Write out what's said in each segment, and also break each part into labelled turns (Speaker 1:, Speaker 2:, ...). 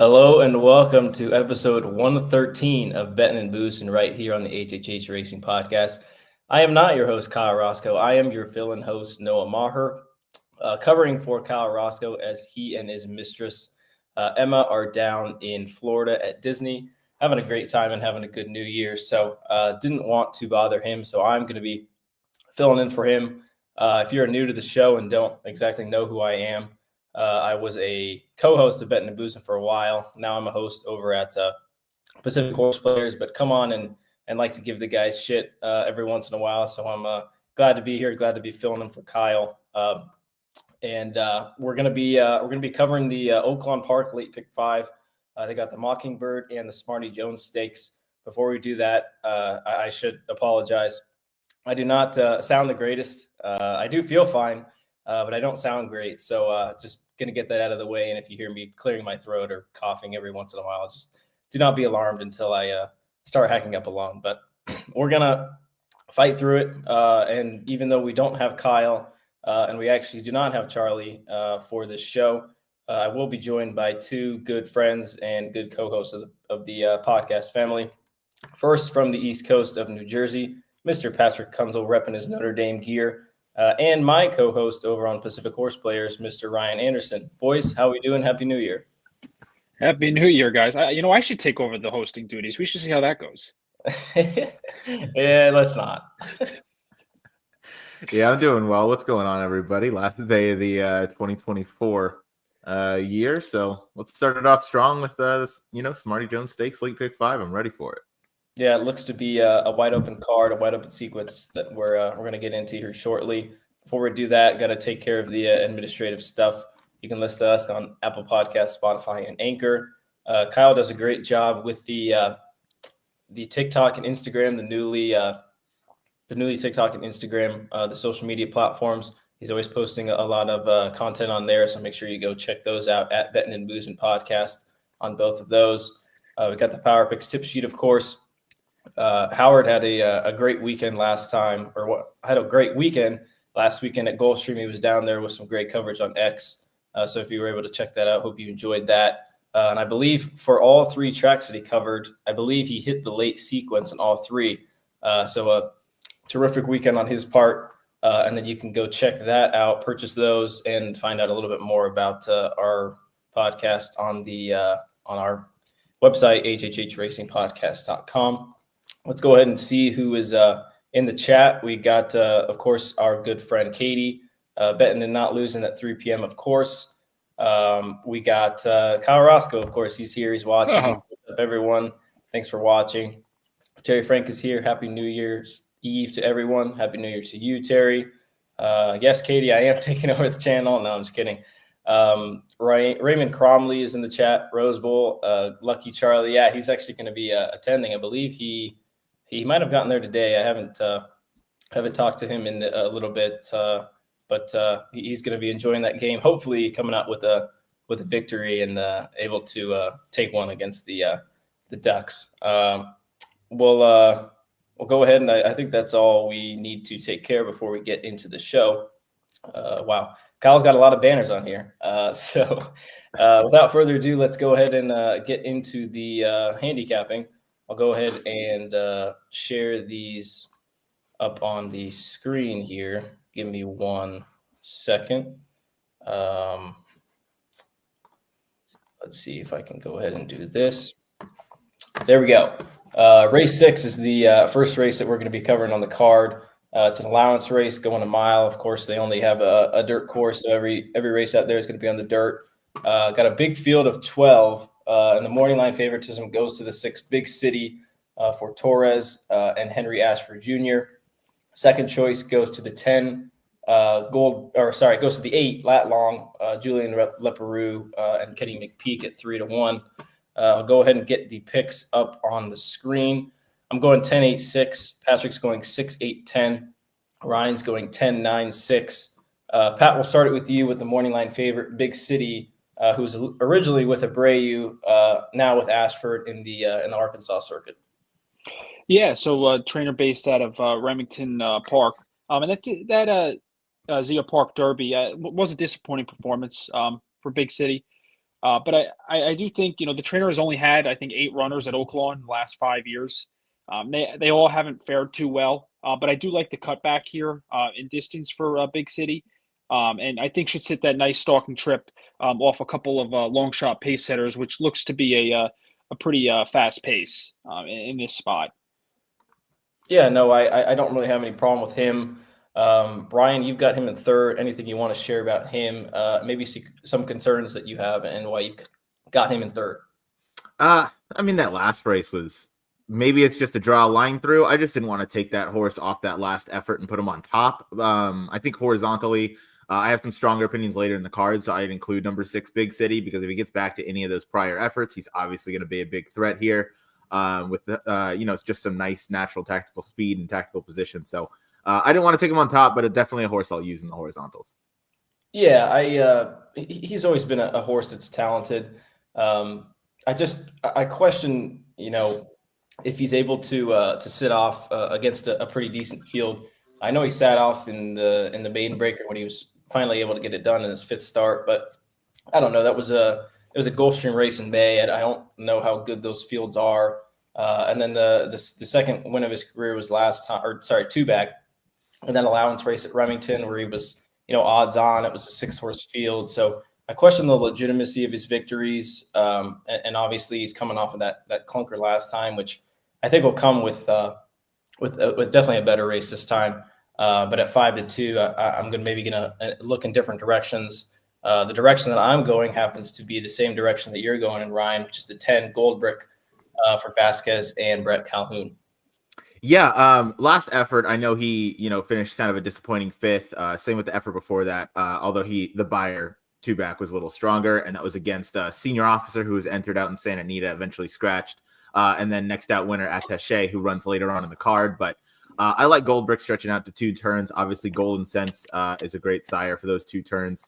Speaker 1: Hello and welcome to episode 113 of Bettin N Boozin right here on the HHH Racing Podcast. I am not your host, Kyle Roscoe. I am your fill-in host, Noah Maher, covering for Kyle Roscoe as he and his mistress, Emma, are down in Florida at Disney, having a great time and having a good New Year. So didn't want to bother him, so I'm going to be filling in for him. If you're new to the show and don't exactly know who I am, I was a co-host of Bettin N Boozin for a while. Now I'm a host over at Pacific Horseplayers, but come on and like to give the guys shit every once in a while. So I'm glad to be here, glad to be filling in for Kyle. And we're gonna be covering the Oaklawn Park late pick 5. They got the Mockingbird and the Smarty Jones stakes. Before we do that, I should apologize. I do not sound the greatest. I do feel fine. But I don't sound great. So just going to get that out of the way. And if you hear me clearing my throat or coughing every once in a while, just do not be alarmed until I start hacking up a lung. But we're going to fight through it. And even though we don't have Kyle and we actually do not have Charlie for this show, I will be joined by two good friends and good co-hosts of the podcast family. First, from the East Coast of New Jersey, Mr. Patrick Kunzel repping his Notre Dame gear. And my co-host over on Pacific Horseplayers, Mr. Ryan Anderson. Boys, how we doing? Happy New Year.
Speaker 2: Happy New Year, guys. I should take over the hosting duties. We should see how that goes.
Speaker 1: Yeah, let's not.
Speaker 3: Yeah, I'm doing well. What's going on, everybody? Last day of the 2024 year. So let's start it off strong with this, Smarty Jones Stakes late pick 5. I'm ready for it.
Speaker 1: Yeah, it looks to be a wide open card, a wide open sequence that we're going to get into here shortly. Before we do that, got to take care of the administrative stuff. You can listen to us on Apple Podcasts, Spotify, and Anchor. Kyle does a great job with the TikTok and Instagram, the newly TikTok and Instagram, the social media platforms. He's always posting a lot of content on there, so make sure you go check those out at Bettin N Boozin Podcast on both of those. We got the Power Picks tip sheet, of course. Howard had a great weekend last weekend at Gulfstream. He was down there with some great coverage on X. So if you were able to check that out, hope you enjoyed that. And I believe for all three tracks that he covered, I believe he hit the late sequence in all three. So a terrific weekend on his part. And then you can go check that out, purchase those, and find out a little bit more about our podcast on our website, HHHRacingPodcast.com. Let's go ahead and see who is in the chat. We got, of course, our good friend Katie, Bettin N Not Losin at 3 p.m., of course. We got Kyle Roscoe, of course. He's here. He's watching. What's up, everyone? Thanks for watching. Terry Frank is here. Happy New Year's Eve to everyone. Happy New Year to you, Terry. Yes, Katie, I am taking over the channel. No, I'm just kidding. Raymond Cromley is in the chat. Rose Bowl, Lucky Charlie. Yeah, he's actually going to be attending. I believe he might have gotten there today. I haven't talked to him in a little bit, but he's going to be enjoying that game. Hopefully, coming out with a victory and able to take one against the Ducks. We'll go ahead, and I think that's all we need to take care of before we get into the show. Wow, Kyle's got a lot of banners on here. So without further ado, let's go ahead and get into the handicapping. I'll go ahead and share these up on the screen here. Give me 1 second. Let's see if I can go ahead and do this. There we go. Race 6 is the first race that we're going to be covering on the card. It's an allowance race going a mile. Of course, they only have a dirt course, so every race out there is going to be on the dirt. Got a big field of 12. And the morning line favoritism goes to the 6 Big City for Torres and Henry Ashford Jr. Second choice goes to the 10 goes to the 8 lat long Julian Leperoux and Kenny McPeak at 3-1. I'll go ahead and get the picks up on the screen. I'm going 10-8-6. Patrick's going 6-8-10. Ryan's going 10-9-6. Pat, we'll start it with you with the morning line favorite, Big City, who's originally with Abreu, now with Ashford in the Arkansas circuit.
Speaker 2: Yeah, so trainer based out of Remington Park. And that Zia Park Derby was a disappointing performance for Big City. But I do think, the trainer has only had, I think, 8 runners at Oaklawn in the last 5 years. They all haven't fared too well, but I do like the cutback here in distance for Big City. And I think should sit that nice stalking trip off a couple of long shot pace setters, which looks to be a pretty fast pace in this spot.
Speaker 1: Yeah, no, I don't really have any problem with him. Brian, you've got him in third. Anything you want to share about him? Maybe some concerns that you have and why you've got him in third.
Speaker 3: I mean, that last race was, maybe it's just to draw a line through. I just didn't want to take that horse off that last effort and put him on top. I think horizontally, I have some stronger opinions later in the card, so I'd include number 6, Big City, because if he gets back to any of those prior efforts, he's obviously going to be a big threat here with it's just some nice natural tactical speed and tactical position. So I didn't want to take him on top, but definitely a horse I'll use in the horizontals.
Speaker 1: Yeah, he's always been a horse that's talented. I question, if he's able to sit off against a pretty decent field. I know he sat off in the maiden breaker when he was finally able to get it done in his 5th start, but I don't know. It was a Gulfstream race in May, and I don't know how good those fields are. And then the second win of his career was two back, and then allowance race at Remington where he was odds on. It was a 6-horse field, so I question the legitimacy of his victories. And obviously he's coming off of that clunker last time, which I think will come with definitely a better race this time. But at 5-2, I'm gonna look in different directions. The direction that I'm going happens to be the same direction that you're going in, Ryan, which is the 10 Gold Brick for Vasquez and Brett Calhoun.
Speaker 3: Yeah, last effort, I know he, finished kind of a disappointing 5th. Same with the effort before that, although the buyer 2-back was a little stronger, and that was against a senior officer who was entered out in Santa Anita, eventually scratched. And then next out winner, Attaché, who runs later on in the card. But I like Gold Brick stretching out to 2 turns. Obviously, Golden Sense is a great sire for those 2 turns.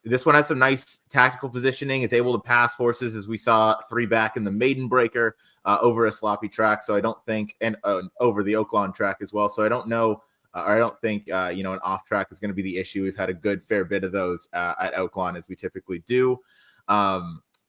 Speaker 3: This one has some nice tactical positioning. It's able to pass horses, as we saw 3-back in the maiden breaker over a sloppy track. So I don't think, and over the Oaklawn track as well. So I don't know, or I don't think, an off track is going to be the issue. We've had a good fair bit of those at Oaklawn, as we typically do.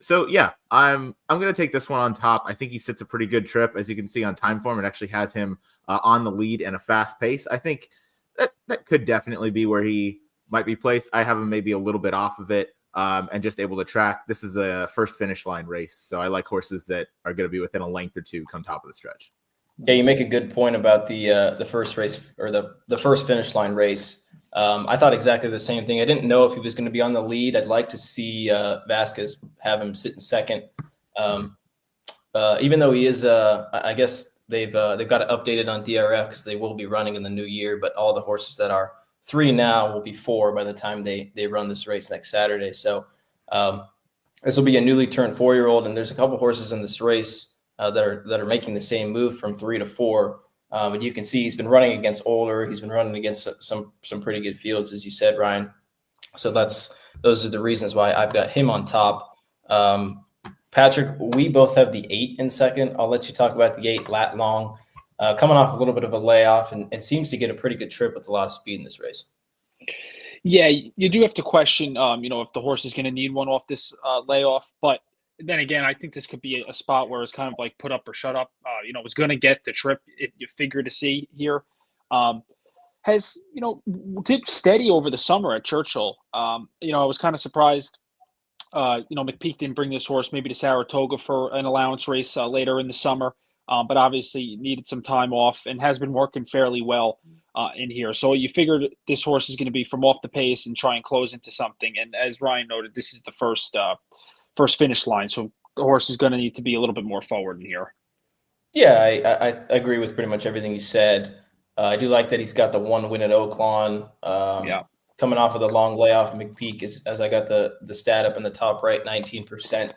Speaker 3: So yeah, I'm going to take this one on top. I think he sits a pretty good trip. As you can see on time form, it actually has him on the lead and a fast pace. I think that could definitely be where he might be placed. I have him maybe a little bit off of it and just able to track. This is a first finish line race, so I like horses that are going to be within a length or 2 come top of the stretch.
Speaker 1: Yeah, you make a good point about the first race, or the first finish line race. I thought exactly the same thing. I didn't know if he was going to be on the lead. I'd like to see Vasquez have him sit in second, even though he is. I guess they've got it updated on DRF because they will be running in the new year. But all the horses that are 3 now will be 4 by the time they run this race next Saturday. So this will be a newly turned 4-year-old, and there's a couple horses in this race that are making the same move from 3 to 4. And you can see he's been running against older. He's been running against some pretty good fields, as you said, Ryan. So those are the reasons why I've got him on top. Patrick, we both have the 8 in second. I'll let you talk about the 8 lat long, coming off a little bit of a layoff, and seems to get a pretty good trip with a lot of speed in this race.
Speaker 2: Yeah, you do have to question, if the horse is going to need one off this layoff. But then again, I think this could be a spot where it's kind of like put up or shut up. It's going to get the trip, if you figure to see here. Has, did steady over the summer at Churchill. I was kind of surprised, McPeak didn't bring this horse maybe to Saratoga for an allowance race later in the summer, but obviously needed some time off and has been working fairly well in here. So you figured this horse is going to be from off the pace and try and close into something. And as Ryan noted, this is the first finish line. So the horse is going to need to be a little bit more forward in here.
Speaker 1: Yeah, I agree with pretty much everything he said. I do like that he's got the 1 win at Oaklawn. Coming off of the long layoff, McPeak, as I got the stat up in the top right, 19%,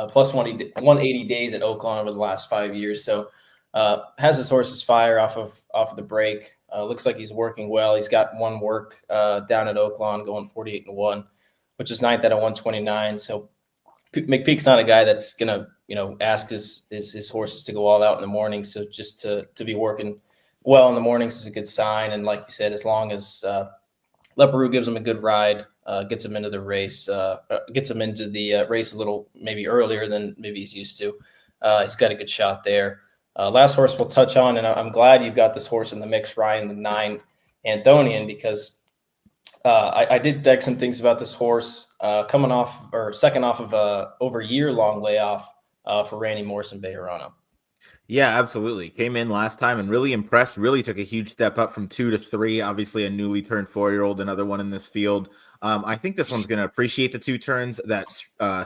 Speaker 1: plus 180 days at Oaklawn over the last 5 years. So has his horses fire off of the break. Looks like he's working well. He's got 1 work down at Oaklawn, going 48-1, which is 9th out of 129. So McPeak's not a guy that's gonna ask his horses to go all out in the morning. So just to be working well in the mornings is a good sign. And like you said, as long as Leparoux gives him a good ride, gets him into the race, gets him into the race a little maybe earlier than maybe he's used to. He's got a good shot there. Last horse we'll touch on, and I'm glad you've got this horse in the mix, Ryan, the 9 Anthonian, because I did dig some things about this horse coming off or second off of a over a year-long layoff for Randy Morrison Bejarano.
Speaker 3: Yeah, absolutely. Came in last time and really impressed. Really took a huge step up from 2 to 3. Obviously, a newly turned 4-year-old, another one in this field. I think this one's going to appreciate the 2 turns. That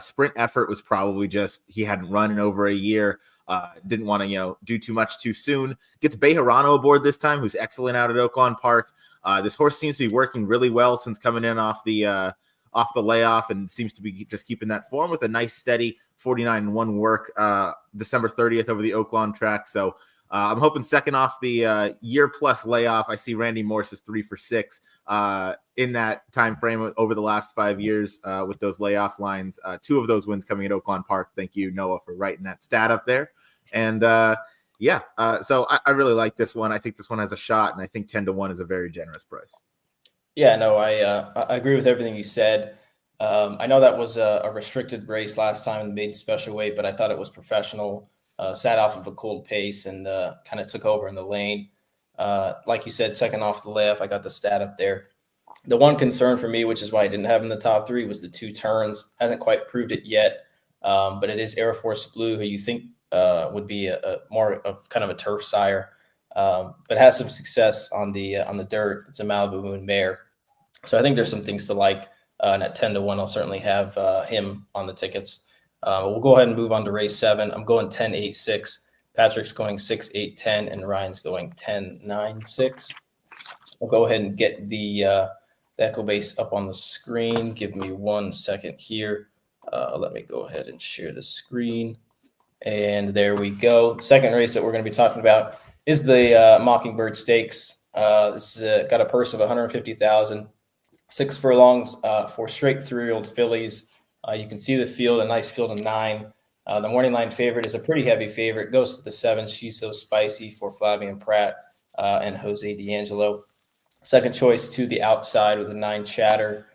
Speaker 3: sprint effort was probably just he hadn't run in over a year. Didn't want to do too much too soon. Gets Bejarano aboard this time, who's excellent out at Oaklawn Park. This horse seems to be working really well since coming in off the layoff, and seems to be just keeping that form with a nice steady 49-1 work December 30th over the Oaklawn track. So I'm hoping second off the year-plus layoff. I see Randy Morse is 3 for 6 in that time frame over the last 5 years with those layoff lines. 2 of those wins coming at Oaklawn Park. Thank you, Noah, for writing that stat up there. And so I really like this one. I think this one has a shot, and I think 10 to 1 is a very generous price.
Speaker 1: Yeah, no, I agree with everything you said. I know that was a restricted race last time in the maiden special weight, but I thought it was professional. Sat off of a cold pace and kind of took over in the lane. Like you said, second off the layoff, I got the stat up there. The one concern for me, which is why I didn't have him in the top 3, was the 2 turns. Hasn't quite proved it yet, but it is Air Force Blue, who you think would be a more of kind of a turf sire, but has some success on the dirt. It's a Malibu Moon mare. So I think there's some things to like. And at 10 to 1, I'll certainly have him on the tickets. We'll go ahead and move on to race 7. I'm going 10, 8, 6. Patrick's going 6, 8, 10, and Ryan's going 10, 9, 6. We'll go ahead and get the Echo Base up on the screen. Give me 1 second here. Let me go ahead and share the screen. And there we go. Second race that we're going to be talking about is the Mockingbird Stakes. This is got a purse of $150,000. 6 furlongs for straight 3-year-old fillies. You can see the field, a nice field of 9. The morning line favorite is a pretty heavy favorite. Goes to the 7, She's So Spicy for Flavien Prat and Jose D'Angelo. Second choice to the outside with a 9, Chatter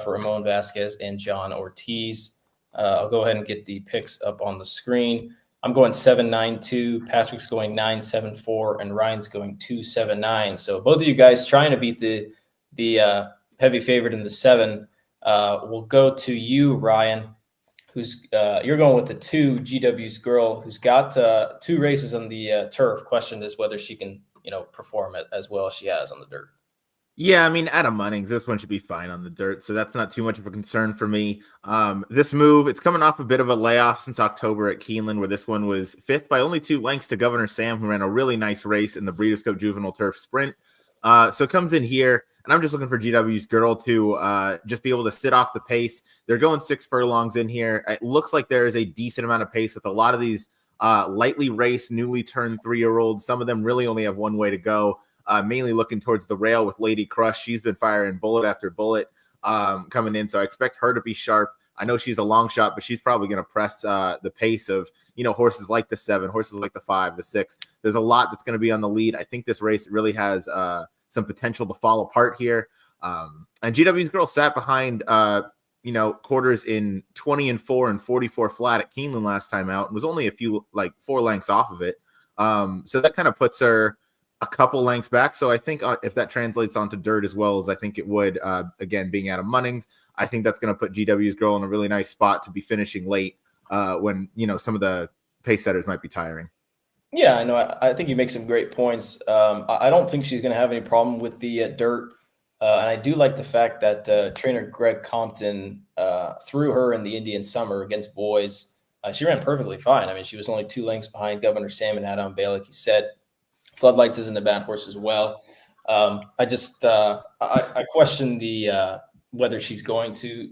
Speaker 1: for Ramon Vasquez and John Ortiz. I'll go ahead and get the picks up on the screen. I'm going 7, 9, 2. Patrick's going 9, 7, 4, and Ryan's going 2, 7, 9. So both of you guys trying to beat the heavy favorite in the 7. We'll go to you, Ryan, who's you're going with the 2, GW's Girl, who's got 2 races on the turf. Question is whether she can, perform it as well as she has on the dirt.
Speaker 3: Yeah, I mean, Adam Munnings, this one should be fine on the dirt, so that's not too much of a concern for me. This move, it's coming off a bit of a layoff since October at Keeneland, where this one was 5th by only 2 lengths to Governor Sam, who ran a really nice race in the Breeders' Cup Juvenile Turf Sprint. So it comes in here, and I'm just looking for GW's Girl to just be able to sit off the pace. They're going 6 furlongs in here. It looks like there is a decent amount of pace with a lot of these lightly raced, newly turned 3-year-olds. Some of them really only have one way to go, mainly looking towards the rail with Lady Crush. She's been firing bullet after bullet coming in, so I expect her to be sharp. I know she's a long shot, but she's probably going to press the pace of, horses like the 7, horses like the 5, the 6. There's a lot that's going to be on the lead. I think this race really has some potential to fall apart here. And GW's Girl sat behind, quarters in 20 and 4 and 44 flat at Keeneland last time out, and was only a few, 4 lengths off of it. So that kind of puts her a couple lengths back. So I think if that translates onto dirt as well as I think it would, again, being Adam Munnings, I think that's going to put GW's Girl in a really nice spot to be finishing late when, some of the pace setters might be tiring.
Speaker 1: Yeah, I know. I think you make some great points. I don't think she's going to have any problem with the dirt. And I do like the fact that trainer Greg Compton threw her in the Indian Summer against boys. She ran perfectly fine. I mean, she was only 2 lengths behind Governor Sam and Adam Bay, like you said. Floodlights isn't a bad horse as well. I question the whether she's going to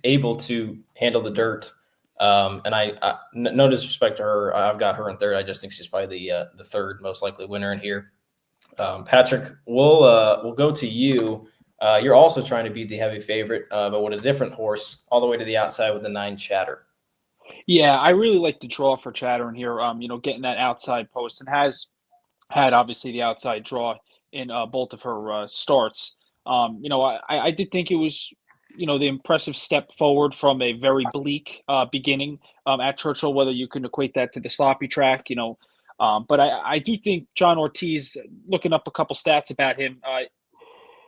Speaker 1: able to handle the dirt. And I no disrespect to her, I've got her in 3rd. I just think she's probably the 3rd most likely winner in here. Patrick, we'll go to you. You're also trying to beat the heavy favorite, but with a different horse, all the way to the outside with the 9, Chatter.
Speaker 2: Yeah, I really like the draw for Chatter in here. Getting that outside post, and has had obviously the outside draw in both of her starts. I did think it was, the impressive step forward from a very bleak beginning at Churchill, whether you can equate that to the sloppy track, but I do think John Ortiz, looking up a couple stats about him,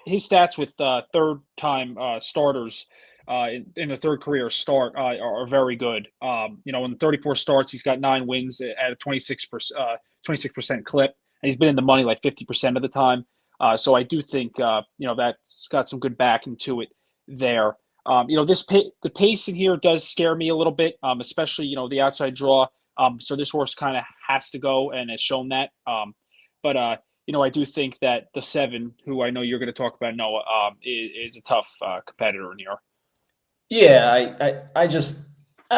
Speaker 2: his stats with third-time starters in the third career start are very good. In 34 starts, he's got 9 wins at a 26% clip, and he's been in the money like 50% of the time. So I do think that's got some good backing to it there. The pace in here does scare me a little bit, especially the outside draw. So this horse kind of has to go and has shown that. But I do think that the 7, who I know you're going to talk about, Noah, is a tough competitor in here.
Speaker 1: Yeah, I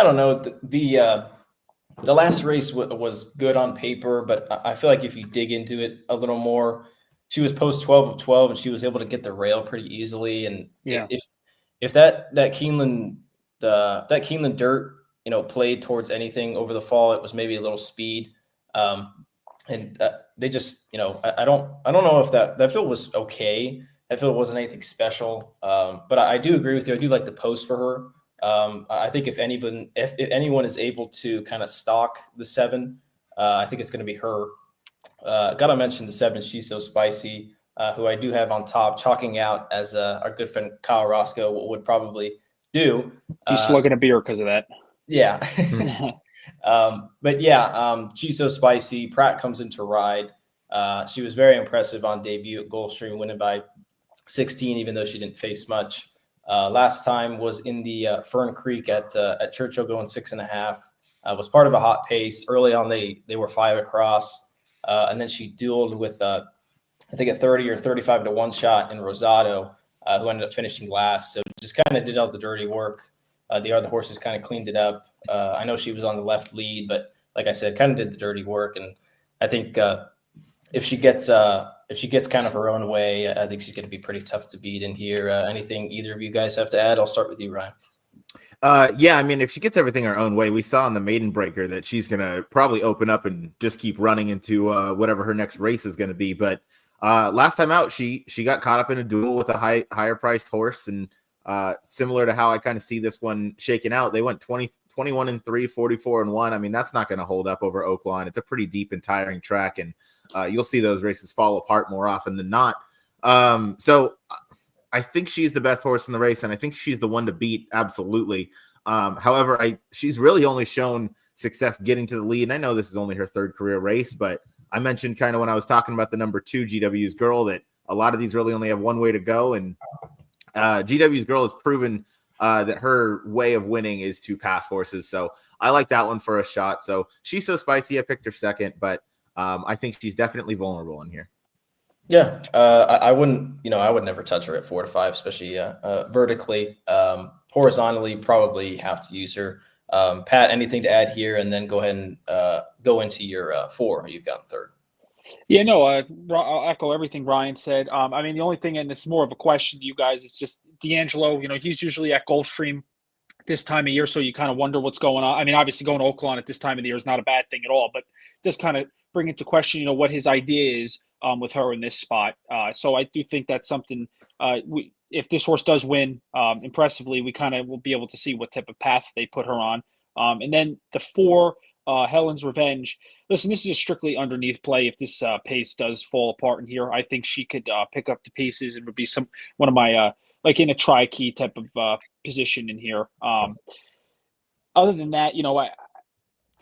Speaker 1: don't know. The last race was good on paper, but I feel like if you dig into it a little more, she was post 12 of 12, and she was able to get the rail pretty easily. And if that Keeneland dirt, played towards anything over the fall, it was maybe a little speed. And they just, I don't know if that field was okay. That field wasn't anything special. But I do agree with you. I do like the post for her. I think if anyone is able to kind of stalk the 7, I think it's going to be her. Got to mention the 7, She's So Spicy, who I do have on top, chalking out as our good friend Kyle Roscoe would probably do.
Speaker 2: He's slugging a beer because of that.
Speaker 1: Yeah. But yeah, She's So Spicy. Pratt comes into ride. She was very impressive on debut at Gulfstream, winning by 16, even though she didn't face much. Last time was in the Fern Creek at Churchill, going 6.5. Was part of a hot pace. Early on, they were 5 across. And then she dueled with, I think, a 30 or 35 to 1 shot in Rosado, who ended up finishing last. So just kind of did all the dirty work. The other horses kind of cleaned it up. I know she was on the left lead, but like I said, kind of did the dirty work. And I think if she gets kind of her own way, I think she's going to be pretty tough to beat in here. Anything either of you guys have to add? I'll start with you, Ryan.
Speaker 3: Yeah, I mean, if she gets everything her own way, we saw in the maiden breaker that she's going to probably open up and just keep running into whatever her next race is going to be. But last time out, she got caught up in a duel with a higher priced horse, and similar to how I kind of see this one shaking out, they went 21-3, 44-1. I mean, that's not going to hold up over Oaklawn. It's a pretty deep and tiring track, and you'll see those races fall apart more often than not. So I think she's the best horse in the race, and I think she's the one to beat, absolutely. However, she's really only shown success getting to the lead, and I know this is only her 3rd career race, but I mentioned kind of when I was talking about the number 2 GW's Girl that a lot of these really only have one way to go, and GW's Girl has proven that her way of winning is to pass horses. So I like that one for a shot. So She's So Spicy. I picked her 2nd, but I think she's definitely vulnerable in here.
Speaker 1: Yeah, I wouldn't. I would never touch her at 4 to 5, especially vertically. Horizontally, probably have to use her. Pat, anything to add here, and then go ahead and go into your 4 you've got in 3rd.
Speaker 2: Yeah, no, I'll echo everything Ryan said. I mean, the only thing, and it's more of a question to you guys, is just D'Angelo. He's usually at Gulfstream this time of year, so you kind of wonder what's going on. I mean, obviously going to Oaklawn at this time of the year is not a bad thing at all, but just kind of bring into question, what his idea is with her in this spot. So I do think that's something. If this horse does win impressively, we kind of will be able to see what type of path they put her on. And then the 4, Helen's Revenge. Listen, this is a strictly underneath play. If this pace does fall apart in here, I think she could pick up the pieces and would be one of my like in a tri-key type of position in here. Other than that,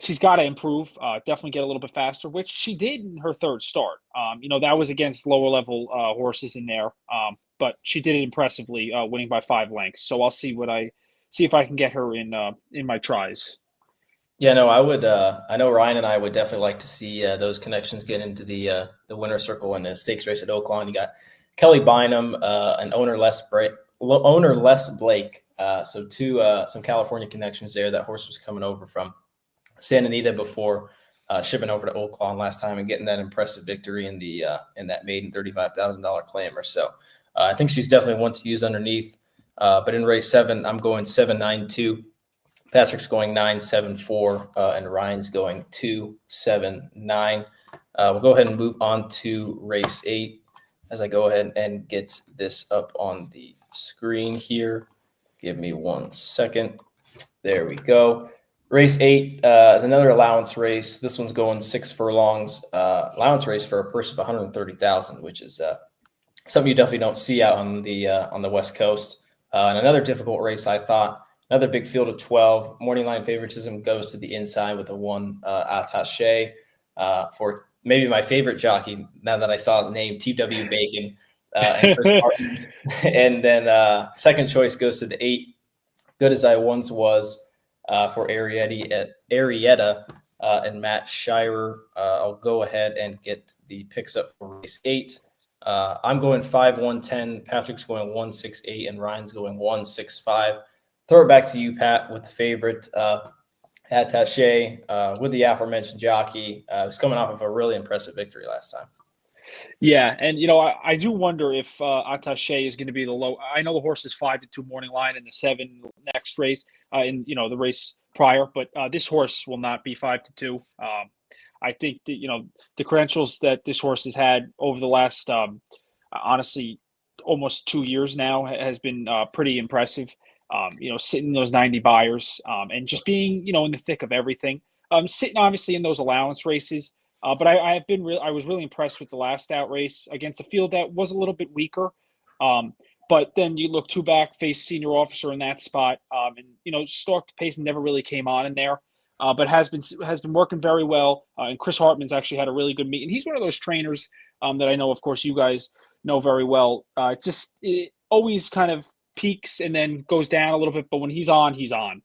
Speaker 2: she's got to improve, definitely get a little bit faster, which she did in her 3rd start. That was against lower level horses in there, but she did it impressively, winning by 5 lengths. So I'll see if I can get her in my tries.
Speaker 1: Yeah, no, I would. I know Ryan and I would definitely like to see those connections get into the winner's circle in the stakes race at Oaklawn. You got Kelly Bynum and owner Les Blake. So some California connections there. That horse was coming over from Santa Anita before shipping over to Oaklawn last time and getting that impressive victory in that maiden $35,000 claimer. So I think she's definitely one to use underneath. But in race 7, I'm going 7-9-2. Patrick's going 9-7-4, and Ryan's going 2-7-9. We'll go ahead and move on to race 8. as I go ahead and get this up on the screen here. Give me 1 second. There we go. Race 8 is another allowance race. This one's going 6 furlongs. Allowance race for a purse of 130,000, which is something you definitely don't see out on the West Coast. And another difficult race, I thought. Another big field of 12. Morning line favoritism goes to the inside with a 1 HHH for maybe my favorite jockey, now that I saw his name, TW Bacon and Chris Martin. And then second choice goes to the 8, Good As I Once Was, for Arietta and Matt Shirer. I'll go ahead and get the picks up for race 8. I'm going 5-1-10. Patrick's going 1-6-8, and Ryan's going 1-6-5. Throw it back to you, Pat, with the favorite Attache, with the aforementioned jockey, who's coming off of a really impressive victory last time.
Speaker 2: Yeah, and I do wonder if Attache is going to be the low. I know the horse is 5-2 morning line in the 7 next race, in the race prior, but this horse will not be 5-2. I think that the credentials that this horse has had over the last honestly almost 2 years now has been pretty impressive. Sitting those 90 buyers and just being in the thick of everything. Sitting obviously in those allowance races. But I was really impressed with the last out race against a field that was a little bit weaker. But then you look 2 back, face senior officer in that spot, and stalked the pace and never really came on in there. But has been working very well. And Chris Hartman's actually had a really good meet, and he's one of those trainers that I know, of course, you guys know very well. It always kind of peaks and then goes down a little bit, but when he's on, he's on.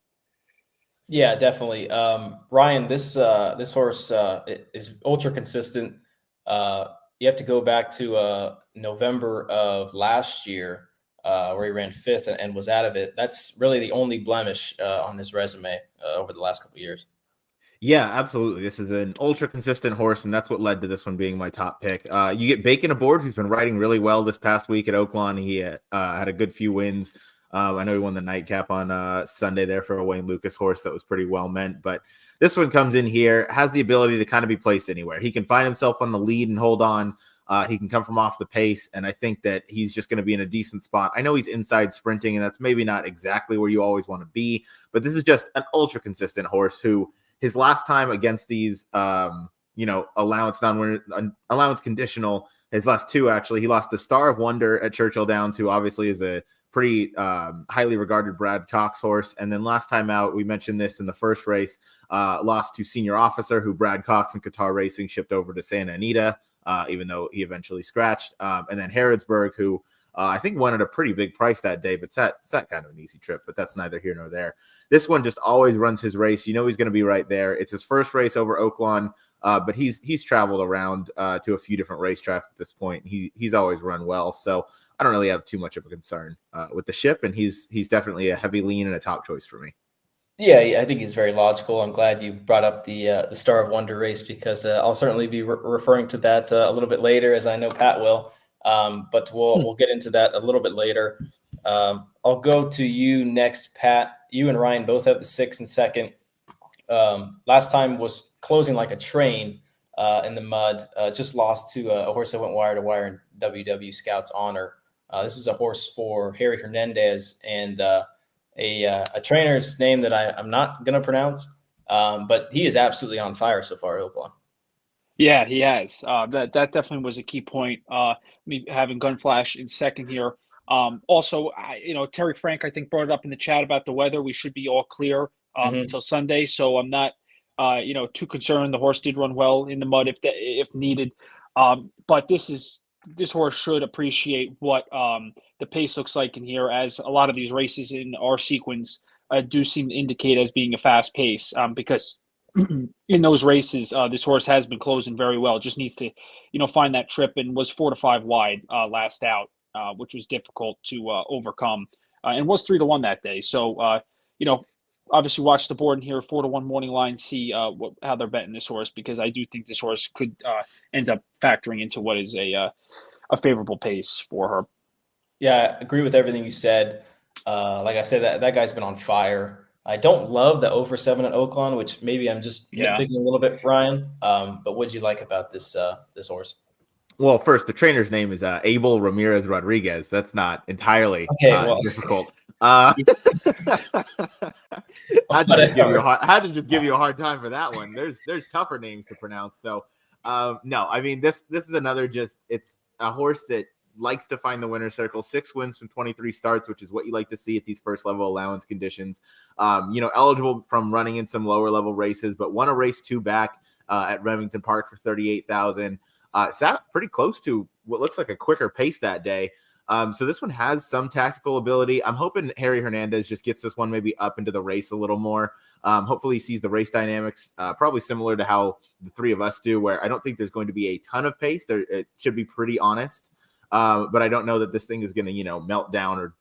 Speaker 1: Yeah, definitely. Ryan, this horse is ultra consistent. You have to go back to November of last year, where he ran 5th and was out of it. That's really the only blemish on his resume over the last couple of years.
Speaker 3: Yeah, absolutely. This is an ultra consistent horse, and that's what led to this one being my top pick. You get Bacon aboard, who's been riding really well this past week at Oaklawn. He had a good few wins. I know he won the nightcap on Sunday there for a Wayne Lucas horse that was pretty well meant. But this one comes in here, has the ability to kind of be placed anywhere. He can find himself on the lead and hold on. He can come from off the pace, and I think that he's just going to be in a decent spot. I know he's inside sprinting, and that's maybe not exactly where you always want to be, but this is just an ultra consistent horse who his last time against these, allowance conditional, his last 2, actually, he lost to Star of Wonder at Churchill Downs, who obviously is a pretty highly regarded Brad Cox horse. And then last time out, we mentioned this in the first race, lost to Senior Officer, who Brad Cox and Qatar Racing shipped over to Santa Anita, even though he eventually scratched. And then Harrodsburg, who I think won at a pretty big price that day, but it's not kind of an easy trip, but that's neither here nor there. This one just always runs his race. He's going to be right there. It's his first race over Oaklawn, but he's traveled around to a few different racetracks at this point. He's always run well, so I don't really have too much of a concern with the ship, and he's definitely a heavy lean and a top choice for me.
Speaker 1: Yeah, I think he's very logical. I'm glad you brought up the Star of Wonder race, because I'll certainly be referring to that a little bit later, as I know Pat will. But we'll get into that a little bit later. I'll go to you next, Pat. You and Ryan both have the 6 and 2nd. Last time was closing like a train in the mud. Just lost to a horse that went wire to wire in WW Scout's honor. This is a horse for Harry Hernandez and a trainer's name that I'm not going to pronounce, but he is absolutely on fire so far at Oaklawn.
Speaker 2: Yeah, he has. That definitely was a key point. Me having Gunflash in 2nd here. Also, Terry Frank, I think, brought it up in the chat about the weather. We should be all clear until Sunday, so I'm not, too concerned. The horse did run well in the mud if needed, but this horse should appreciate what the pace looks like in here, as a lot of these races in our sequence do seem to indicate as being a fast pace, because in those races, this horse has been closing very well. Just needs to, find that trip, and was 4 to 5 wide last out, which was difficult to overcome, and was 3 to 1 that day. So, obviously watch the board in here, 4 to 1 morning line, see how they're betting this horse, because I do think this horse could end up factoring into what is a favorable pace for her.
Speaker 1: Yeah, I agree with everything you said. Like I said, that guy's been on fire. I don't love the 0 for 7 at Oaklawn, which maybe I'm just nitpicking a little bit, Ryan. But what did you like about this horse?
Speaker 3: Well, first, the trainer's name is Abel Ramirez Rodriguez. That's not entirely difficult. I had to just give you a hard time for that one. There's tougher names to pronounce. So, no, I mean this is another it's a horse that likes to find the winner's circle. 6 wins from 23 starts, which is what you like to see at these first level allowance conditions. Eligible from running in some lower level races, but won a race 2 back at Remington Park for 38,000. Sat pretty close to what looks like a quicker pace that day. So this one has some tactical ability. I'm hoping Harry Hernandez just gets this one maybe up into the race a little more. Hopefully he sees the race dynamics probably similar to how the 3 of us do, where I don't think there's going to be a ton of pace. It should be pretty honest. But I don't know that this thing is going to, melt down or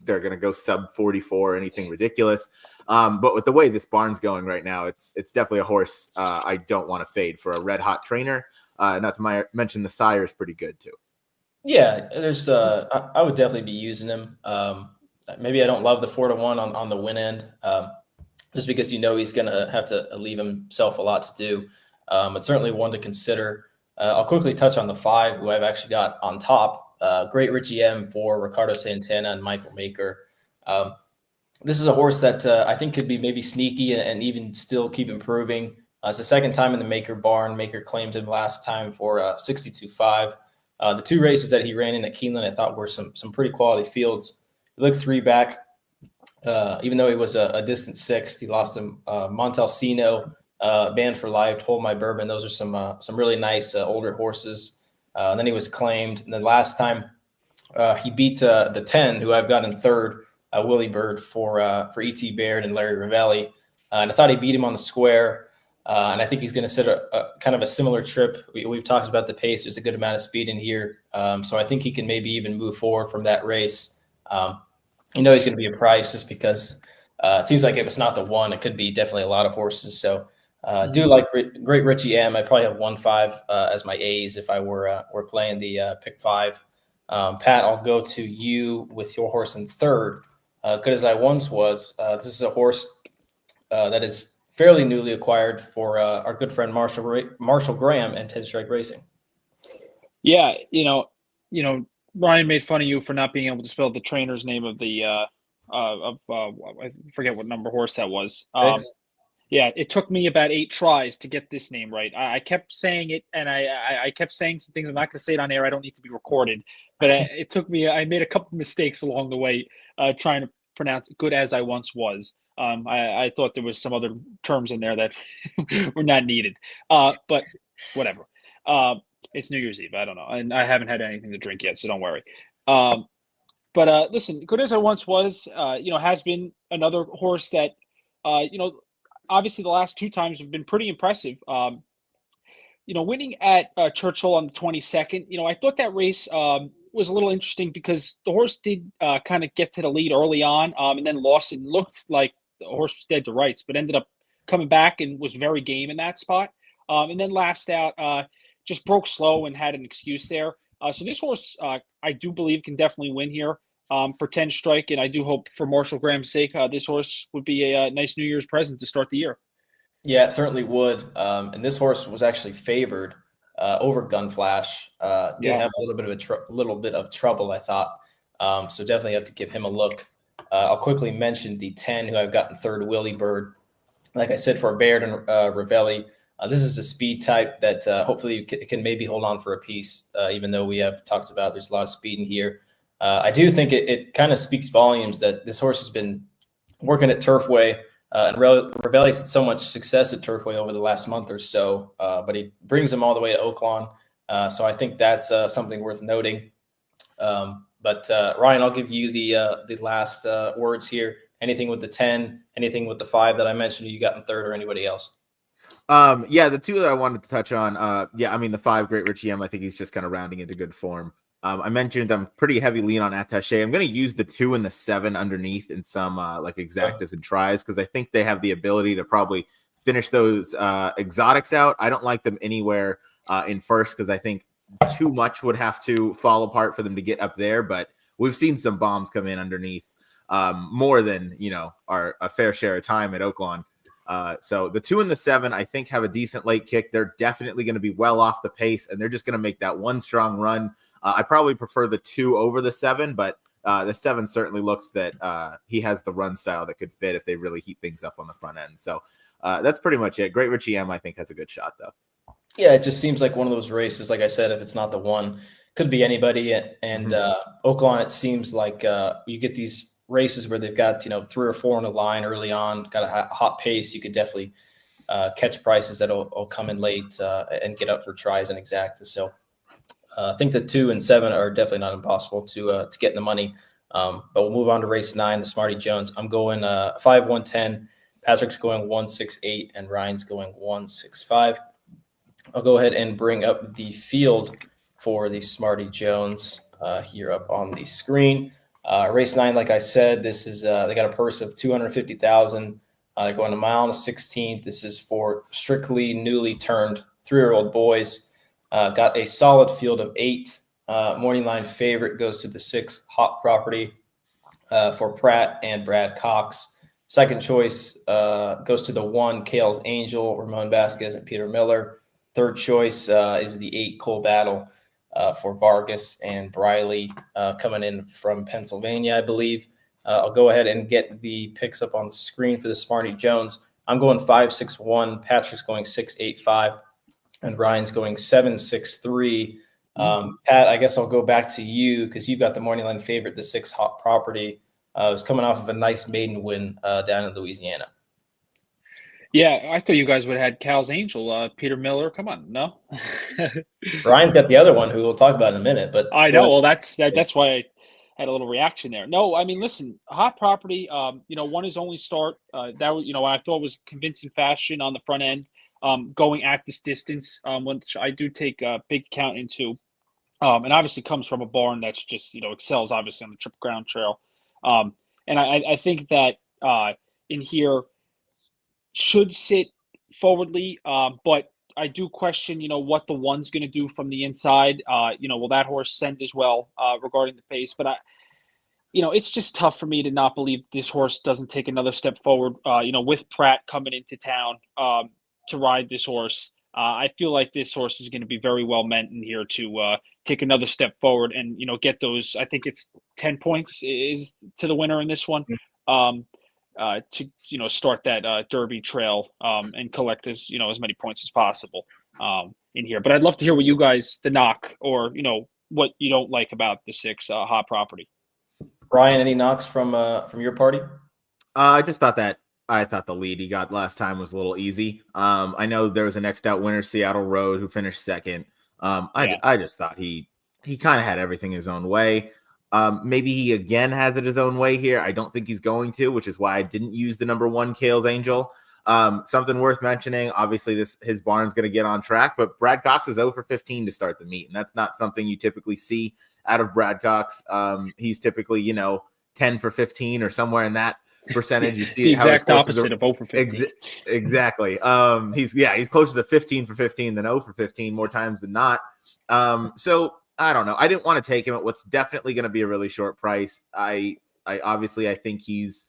Speaker 3: they're going to go sub 44 or anything ridiculous. But with the way this barn's going right now, it's definitely a horse I don't want to fade for a red hot trainer. Not to mention the sire is pretty good too.
Speaker 1: Yeah, there's I would definitely be using him. Maybe I don't love the 4-1 on the win end, just because he's going to have to leave himself a lot to do. But certainly one to consider. I'll quickly touch on the 5, who I've actually got on top. Great Richie M for Ricardo Santana and Michael Maker. This is a horse that I think could be maybe sneaky and even still keep improving. It's the second time in the Maker barn. Maker claimed him last time for 62.5. The 2 races that he ran in at Keeneland, I thought were some pretty quality fields. He looked 3 back, even though he was a distant 6th. He lost to Montalcino, Banned for Life, Hold My Bourbon. Those are some really nice older horses. And then he was claimed. And then last time he beat the 10, who I've got in third, Willie Bird for E.T. Baird and Larry Ravelli. And I thought he beat him on the square. And I think he's going to set a kind of a similar trip. We've talked about the pace. There's a good amount of speed in here. So I think he can maybe even move forward from that race. He's going to be a price just because it seems like if it's not the 1, it could be definitely a lot of horses. So do like Great Richie M. I probably have 1-5 as my A's if I were playing the pick 5. Pat, I'll go to you with your horse in third. Good As I Once Was. This is a horse that is fairly newly acquired for our good friend Marshall Graham and 10 Strike Racing.
Speaker 2: Yeah, Ryan made fun of you for not being able to spell the trainer's name of the I forget what number horse that was.
Speaker 1: 6.
Speaker 2: Yeah, it took me about 8 tries to get this name right. I kept saying it, and I kept saying some things. I'm not going to say it on air. I don't need to be recorded. But it took me. I made a couple mistakes along the way trying to pronounce Good As I Once Was. I thought there was some other terms in there that were not needed. But whatever. It's New Year's Eve. I don't know. And I haven't had anything to drink yet, so don't worry. But listen, Good As I Once Was, has been another horse that, obviously the last 2 times have been pretty impressive. Winning at Churchill on the 22nd, I thought that race was a little interesting because the horse did kind of get to the lead early on and then lost and looked like the horse was dead to rights, but ended up coming back and was very game in that spot. And then last out, just broke slow and had an excuse there. So this horse, I do believe, can definitely win here for 10 strike. And I do hope for Marshall Graham's sake, this horse would be a nice New Year's present to start the year.
Speaker 1: Yeah, it certainly would. And this horse was actually favored over Gunflash. Did have a little bit of trouble, I thought. So definitely have to give him a look. I'll quickly mention the 10 who I've gotten third, Willie Bird. Like I said, for Baird and Ravelli, this is a speed type that hopefully can maybe hold on for a piece, even though we have talked about there's a lot of speed in here. I do think it kind of speaks volumes that this horse has been working at Turfway. And Ravelli's had so much success at Turfway over the last month or so, but he brings them all the way to Oaklawn. So I think that's something worth noting. But Ryan, I'll give you the last words here. Anything with the 10, anything with the 5 that I mentioned, you got in third, or anybody else?
Speaker 3: The 2 that I wanted to touch on, the 5, Great Richie M. I think he's just kind of rounding into good form. I mentioned I'm pretty heavy lean on Attaché. I'm going to use the 2 and the 7 underneath in some like exactas and tries because I think they have the ability to probably finish those exotics out. I don't like them anywhere in first because I think too much would have to fall apart for them to get up there. But we've seen some bombs come in underneath more than our a fair share of time at Oaklawn. So the 2 and the 7, I think, have a decent late kick. They're definitely going to be well off the pace, and they're just going to make that one strong run. I probably prefer the 2 over the 7, but the 7 certainly looks that he has the run style that could fit if they really heat things up on the front end. So that's pretty much it. Great Richie M, I think, has a good shot, though.
Speaker 1: Yeah, it just seems like one of those races. Like I said, if it's not the one, could be anybody. And Oaklawn, it seems like you get these races where they've got 3 or 4 in a line early on, got a hot pace. You could definitely catch prices that'll come in late and get up for tries and exactas. So I think the 2 and 7 are definitely not impossible to get in the money. But we'll move on to race 9, the Smarty Jones. I'm going 5-1-10. Patrick's going 1-6-8, and Ryan's going 1-6-5. I'll go ahead and bring up the field for the Smarty Jones here up on the screen. Race 9, like I said, this is they got a purse of $250,000. They're going a mile and a 16th. This is for strictly newly turned 3-year-old boys. Got a solid field of 8. Morning line favorite goes to the 6 Hot Property for Pratt and Brad Cox. Second choice goes to the 1 Kale's Angel, Ramon Vasquez and Peter Miller. Third choice is the 8 Cole Battle for Vargas and Briley coming in from Pennsylvania, I believe. I'll go ahead and get the picks up on the screen for the Smarty Jones. I'm going 5-6-1. Patrick's going 6-8-5. And Ryan's going 7-6-3. Pat, I guess I'll go back to you because you've got the morning line favorite, the 6 Hot Property. It was coming off of a nice maiden win down in Louisiana.
Speaker 2: Yeah, I thought you guys would have had Cal's Angel, Peter Miller. Come on, no.
Speaker 1: Ryan's got the other one who we'll talk about in a minute. But
Speaker 2: I know. Well, that's why I had a little reaction there. No, I mean, listen, Hot Property. Won his only start. That was, I thought was convincing fashion on the front end. Going at this distance, which I do take a big count into, and obviously comes from a barn that's just excels obviously on the Triple Crown Trail, and I think that in here should sit forwardly, but I do question what the 1's going to do from the inside. Will that horse send as well regarding the pace? But it's just tough for me to not believe this horse doesn't take another step forward. With Pratt coming into town to ride this horse. I feel like this horse is going to be very well meant in here to take another step forward and, get those, I think it's 10 points is to the winner in this one, to, start that Derby trail and collect as many points as possible in here. But I'd love to hear what you guys, the knock or, what you don't like about the 6 Hot Property.
Speaker 1: Ryan, any knocks from your party?
Speaker 3: I thought the lead he got last time was a little easy. I know there was a next out winner, Seattle Road, who finished second. I just thought he kind of had everything his own way. Maybe he again has it his own way here. I don't think he's going to, which is why I didn't use the number 1 Kale's Angel. Something worth mentioning, obviously his barn's going to get on track, but Brad Cox is 0 for 15 to start the meet, and that's not something you typically see out of Brad Cox. He's typically 10 for 15 or somewhere in that percentage. You see
Speaker 2: the exact opposite of 0 for 15.
Speaker 3: Exactly. He's closer to 15 for 15 than 0 for 15 more times than not. So I don't know. I didn't want to take him at what's definitely going to be a really short price. I think he's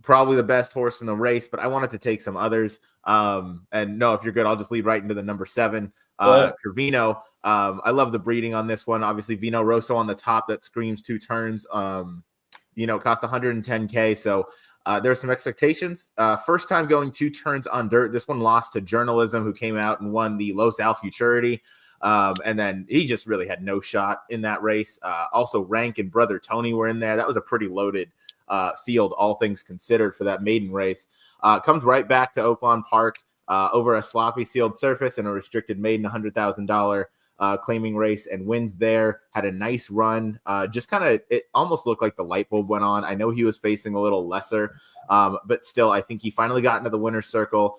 Speaker 3: probably the best horse in the race, but I wanted to take some others. And no, if you're good, I'll just lead right into the number 7, Curvino. I love the breeding on this one. Obviously, Vino Rosso on the top that screams 2 turns. Cost $110K. So there's some expectations. First time going 2 turns on dirt. This one lost to Journalism, who came out and won the Los Al Futurity. And then he just really had no shot in that race. Also, Rank and Brother Tony were in there. That was a pretty loaded field, all things considered, for that maiden race. Comes right back to Oaklawn Park over a sloppy sealed surface and a restricted maiden $100,000 claiming race and wins there. Had a nice run. Just kind of, it almost looked like the light bulb went on. I know he was facing a little lesser, but still, I think he finally got into the winner's circle.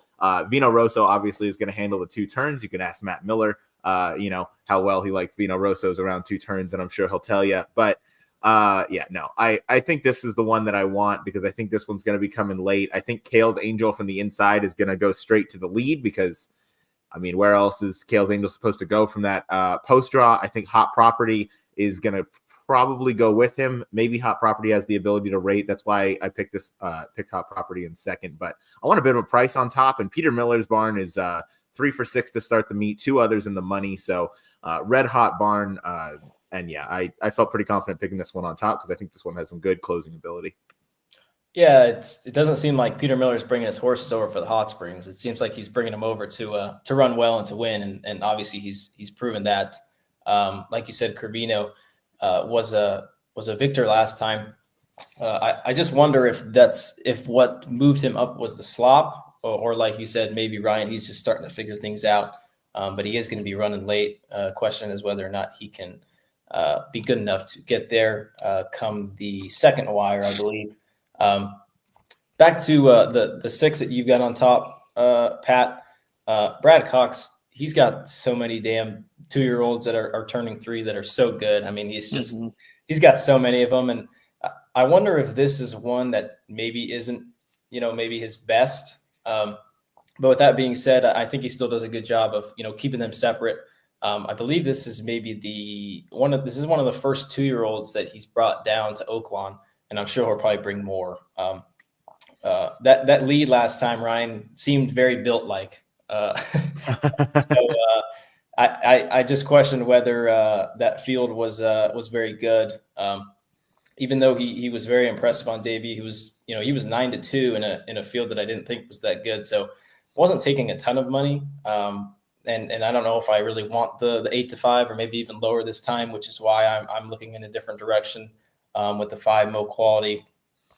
Speaker 3: Vino Rosso obviously is going to handle the 2 turns. You can ask Matt Miller, how well he likes Vino Rosso's around 2 turns, and I'm sure he'll tell you. But I think this is the one that I want because I think this one's going to be coming late. I think Kale's Angel from the inside is going to go straight to the lead because, where else is Kale's Angel supposed to go from that post draw? I think Hot Property is going to probably go with him. Maybe Hot Property has the ability to rate. That's why I picked Hot Property in second. But I want a bit of a price on top. And Peter Miller's barn is 3 for 6 to start the meet. 2 others in the money. So red hot barn. And yeah, I felt pretty confident picking this one on top because I think this one has some good closing ability.
Speaker 1: Yeah, it doesn't seem like Peter Miller's bringing his horses over for the hot springs. It seems like he's bringing them over to run well and to win, and obviously he's proven that. Like you said, Curvino was a victor last time. I just wonder if what moved him up was the slop, or like you said, maybe Ryan, he's just starting to figure things out. But he is going to be running late. Question is whether or not he can be good enough to get there come the second wire, I believe. Back to the 6 that you've got on top, Pat. Brad Cox, he's got so many damn 2-year-olds that are turning 3 that are so good. I mean, he's got so many of them, and I wonder if this is one that maybe isn't, maybe his best. But with that being said, I think he still does a good job of keeping them separate. I believe this is maybe one of the first 2-year-olds that he's brought down to Oaklawn. And I'm sure he'll probably bring more. That lead last time, Ryan, seemed very built like. I just questioned whether that field was very good. Even though he was very impressive on debut, he was 9-2 in a field that I didn't think was that good. So wasn't taking a ton of money. And I don't know if I really want the 8-5 or maybe even lower this time, which is why I'm looking in a different direction. With the 5 Mo Quality,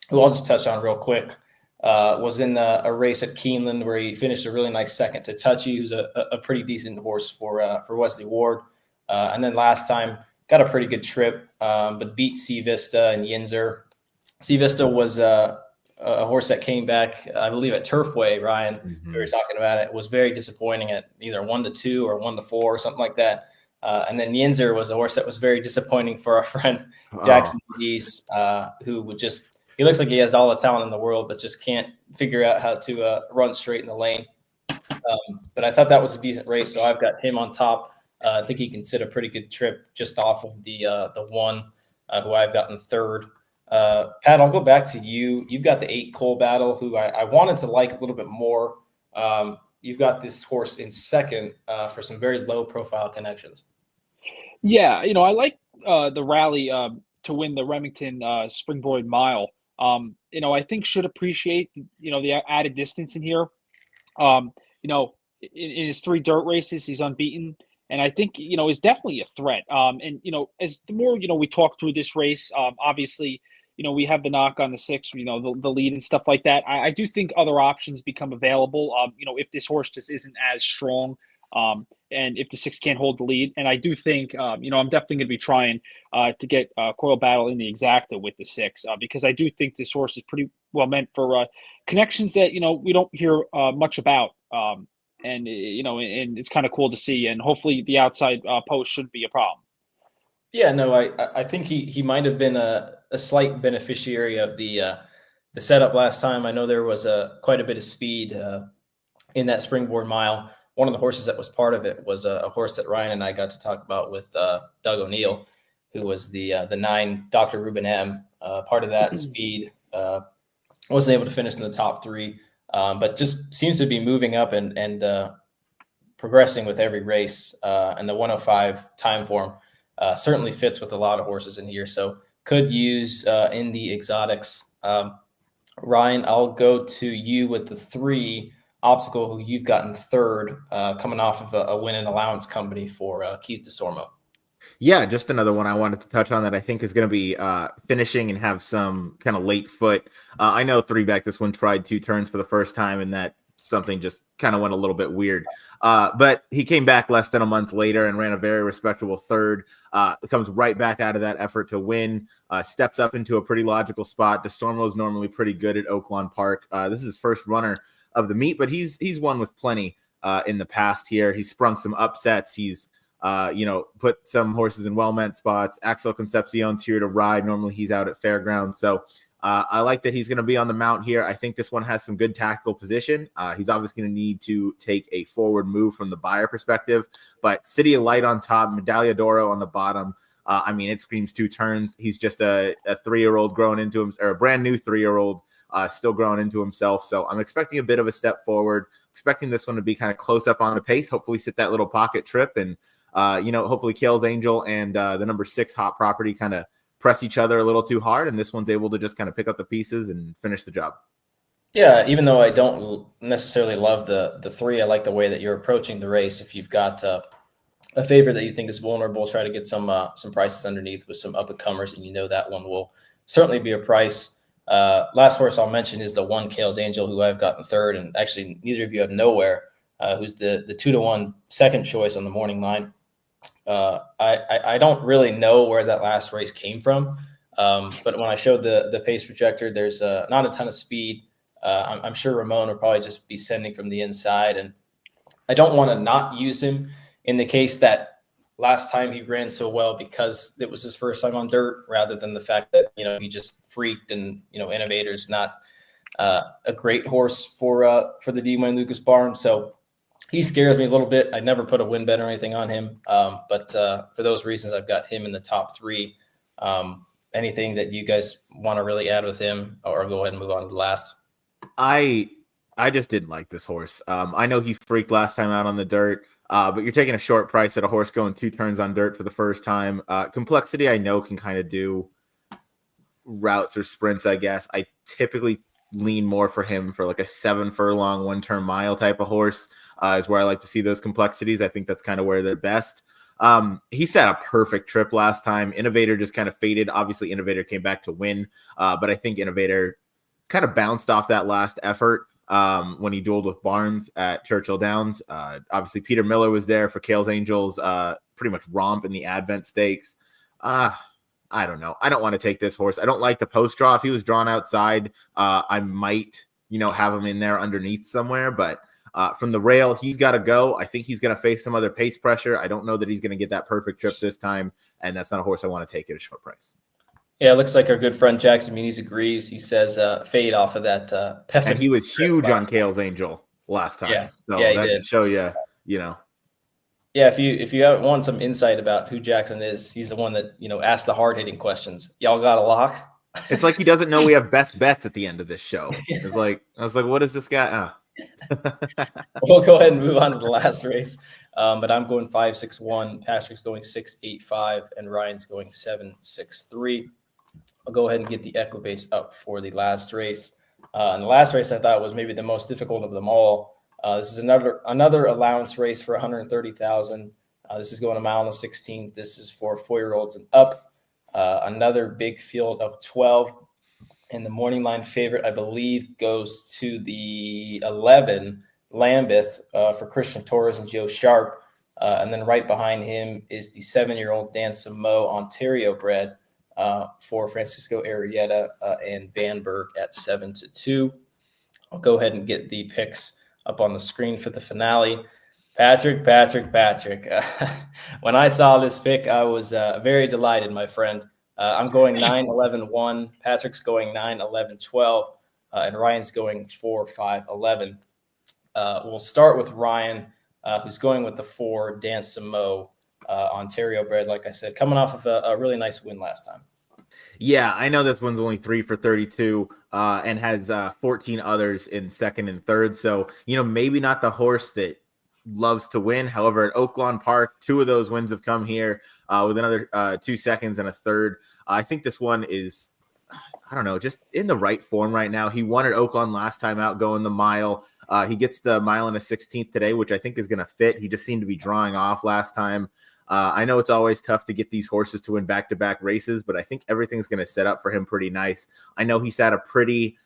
Speaker 1: who I'll just touch on real quick, was in a race at Keeneland where he finished a really nice second to Touchy, who's a pretty decent horse for Wesley Ward. And then last time got a pretty good trip, but beat Sea Vista and Yinzer. Sea Vista was a horse that came back, I believe, at Turfway, Ryan.
Speaker 3: Mm-hmm.
Speaker 1: We were talking about it. It was very disappointing at either 1-2 or 1-4 or something like that. And then Yinzer was a horse that was very disappointing for our friend Jackson Dees, who he looks like he has all the talent in the world, but just can't figure out how to run straight in the lane. But I thought that was a decent race, so I've got him on top. I think he can sit a pretty good trip just off of the 1, who I've gotten third. Pat, I'll go back to you. You've got the 8 Cole Battle, who I wanted to like a little bit more. You've got this horse in second for some very low profile connections.
Speaker 2: Yeah, I like the rally to win the Remington Springboard Mile. I think should appreciate the added distance in here. In his 3 dirt races, he's unbeaten, and I think is definitely a threat. And as the more we talk through this race, obviously we have the knock on the 6, the lead and stuff like that. I do think other options become available. If this horse just isn't as strong. And if the 6 can't hold the lead, and I do think, I'm definitely going to be trying to get Coil Battle in the exacta with the 6, because I do think this horse is pretty well meant for connections that, we don't hear much about. And it's kind of cool to see, and hopefully the outside post shouldn't be a problem.
Speaker 1: Yeah, no, I think he might have been a slight beneficiary of the setup last time. I know there was quite a bit of speed in that Springboard Mile. One of the horses that was part of it was a horse that Ryan and I got to talk about with Doug O'Neill, who was the 9 Dr. Ruben M. Part of that speed wasn't able to finish in the top 3, but just seems to be moving up and progressing with every race. And the 105 time form certainly fits with a lot of horses in here, so could use in the exotics. Ryan, I'll go to you with the 3 Optical, who you've gotten third, coming off of a win in allowance company for Keith DeSormo.
Speaker 3: Yeah, just another one I wanted to touch on that I think is going to be finishing and have some kind of late foot. I know 3-back this one tried 2 turns for the first time, and that something just kind of went a little bit weird. But he came back less than a month later and ran a very respectable third. Comes right back out of that effort to win. Steps up into a pretty logical spot. DeSormo is normally pretty good at Oaklawn Park. This is his first runner of the meet, but he's won with plenty in the past here. He's sprung some upsets. He's put some horses in well-meant spots. Axel Concepcion's here to ride. Normally he's out at Fairgrounds. So I like that he's going to be on the mount here. I think this one has some good tactical position. He's obviously going to need to take a forward move from the buyer perspective, but City of Light on top, Medaglia d'Oro on the bottom. I mean, it screams 2 turns. He's just a 3-year-old growing into him, or a brand new 3-year-old still growing into himself. So I'm expecting a bit of a step forward, expecting this one to be kind of close up on the pace, hopefully sit that little pocket trip, and hopefully Kale's Angel and the number 6 Hot Property kind of press each other a little too hard, and this one's able to just kind of pick up the pieces and finish the job.
Speaker 1: Yeah, even though I don't necessarily love the 3, I like the way that you're approaching the race. If you've got a favorite that you think is vulnerable, try to get some prices underneath with some up-and-comers, and that one will certainly be a price. Last horse I'll mention is the 1 Kale's Angel, who I've got in third, and actually neither of you have Nowhere, who's the 2-1 second choice on the morning line. I don't really know where that last race came from, but when I showed the pace projector, there's not a ton of speed. I'm sure Ramon will probably just be sending from the inside, and I don't want to not use him in the case that last time he ran so well because it was his first time on dirt, rather than the fact that he just freaked, and Innovator's not a great horse for the D. Wayne Lucas barn, so he scares me a little bit. I never put a win bet or anything on him, but for those reasons, I've got him in the top 3. Anything that you guys want to really add with him, or go ahead and move on to the last?
Speaker 3: I just didn't like this horse. I know he freaked last time out on the dirt, but you're taking a short price at a horse going 2 turns on dirt for the first time. Complexity, I know, can kind of do routes or sprints, I guess. I typically lean more for him for like a 7 furlong, 1-turn mile type of horse is where I like to see those complexities. I think that's kind of where they're best. He set a perfect trip last time. Innovator just kind of faded. Obviously, Innovator came back to win, but I think Innovator kind of bounced off that last effort when he dueled with Barnes at Churchill Downs. Obviously, Peter Miller was there for Kale's Angels, pretty much romp in the Advent Stakes. I don't know. I don't want to take this horse. I don't like the post draw. If he was drawn outside, I might, have him in there underneath somewhere. But from the rail, he's got to go. I think he's going to face some other pace pressure. I don't know that he's going to get that perfect trip this time. And that's not a horse I want to take at a short price.
Speaker 1: Yeah, it looks like our good friend Jackson Muniz agrees. He says fade off of that.
Speaker 3: And he was huge on Kale's Angel last time.
Speaker 1: Yeah.
Speaker 3: So
Speaker 1: yeah,
Speaker 3: that should show you,
Speaker 1: Yeah, if you want some insight about who Jackson is, he's the one that, asked the hard-hitting questions. Y'all got a lock?
Speaker 3: It's like he doesn't know we have best bets at the end of this show. I was like, what is this guy?
Speaker 1: We'll go ahead and move on to the last race. But I'm going 5-6-1. Patrick's going 6-8-5, and Ryan's going 7-6-3. I'll go ahead and get the Equibase up for the last race. And the last race I thought was maybe the most difficult of them all. This is another allowance race for $130,000. This is going a mile and a 16th. This is for 4-year-olds and up. Another big field of 12. And the morning line favorite, I believe, goes to the 11, Lambeth, for Christian Torres and Joe Sharp. And then right behind him is the 7-year-old Dan Samo, Ontario bred, for Francisco Arrieta and Vanberg at 7-2. I'll go ahead and get the picks up on the screen for the finale. Patrick. When I saw this pick, I was very delighted, my friend. I'm going 9-11-1. Patrick's going 9-11-12. And Ryan's going 4-5-11. We'll start with Ryan, who's going with the 4, Dan Samo, Ontario bred, like I said, coming off of a really nice win last time.
Speaker 3: Yeah, I know this one's only 3 for 32 and has 14 others in second and third. So, maybe not the horse that loves to win. However, at Oaklawn Park, 2 of those wins have come here with another 2 seconds and a third. I think this one is, I don't know, just in the right form right now. He won at Oaklawn last time out going the mile. He gets the mile and a 16th today, which I think is going to fit. He just seemed to be drawing off last time. I know it's always tough to get these horses to win back-to-back races, but I think everything's going to set up for him pretty nice. I know he's had a pretty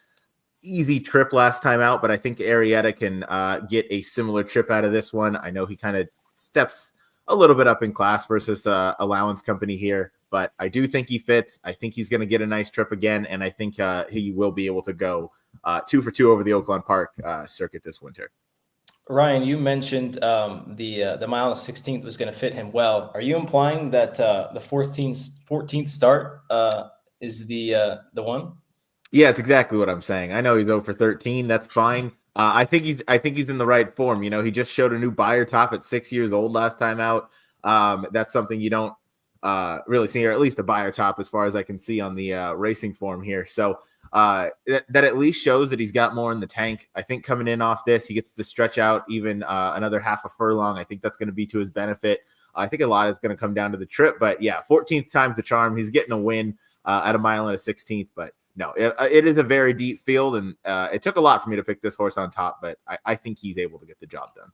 Speaker 3: easy trip last time out, but I think Arrieta can get a similar trip out of this one. I know he kind of steps a little bit up in class versus Allowance Company here, but I do think he fits. I think he's going to get a nice trip again, and I think he will be able to go 2 for 2 over the Oaklawn Park circuit this winter.
Speaker 1: Ryan, you mentioned the mile and 16th was going to fit him well. Are you implying that the 14th start is the one?
Speaker 3: Yeah, it's exactly what I'm saying. I know he's 0 for 13. That's fine. I think he's in the right form. He just showed a new buyer top at 6 years old last time out. That's something you don't really senior, at least a buyer top as far as I can see on the racing form here. So that at least shows that he's got more in the tank. I think coming in off this, he gets to stretch out even another half a furlong. I think that's going to be to his benefit. I think a lot is going to come down to the trip, but yeah, 14th time's the charm. He's getting a win at a mile and a 16th, but no, it is a very deep field, and it took a lot for me to pick this horse on top, but I think he's able to get the job done.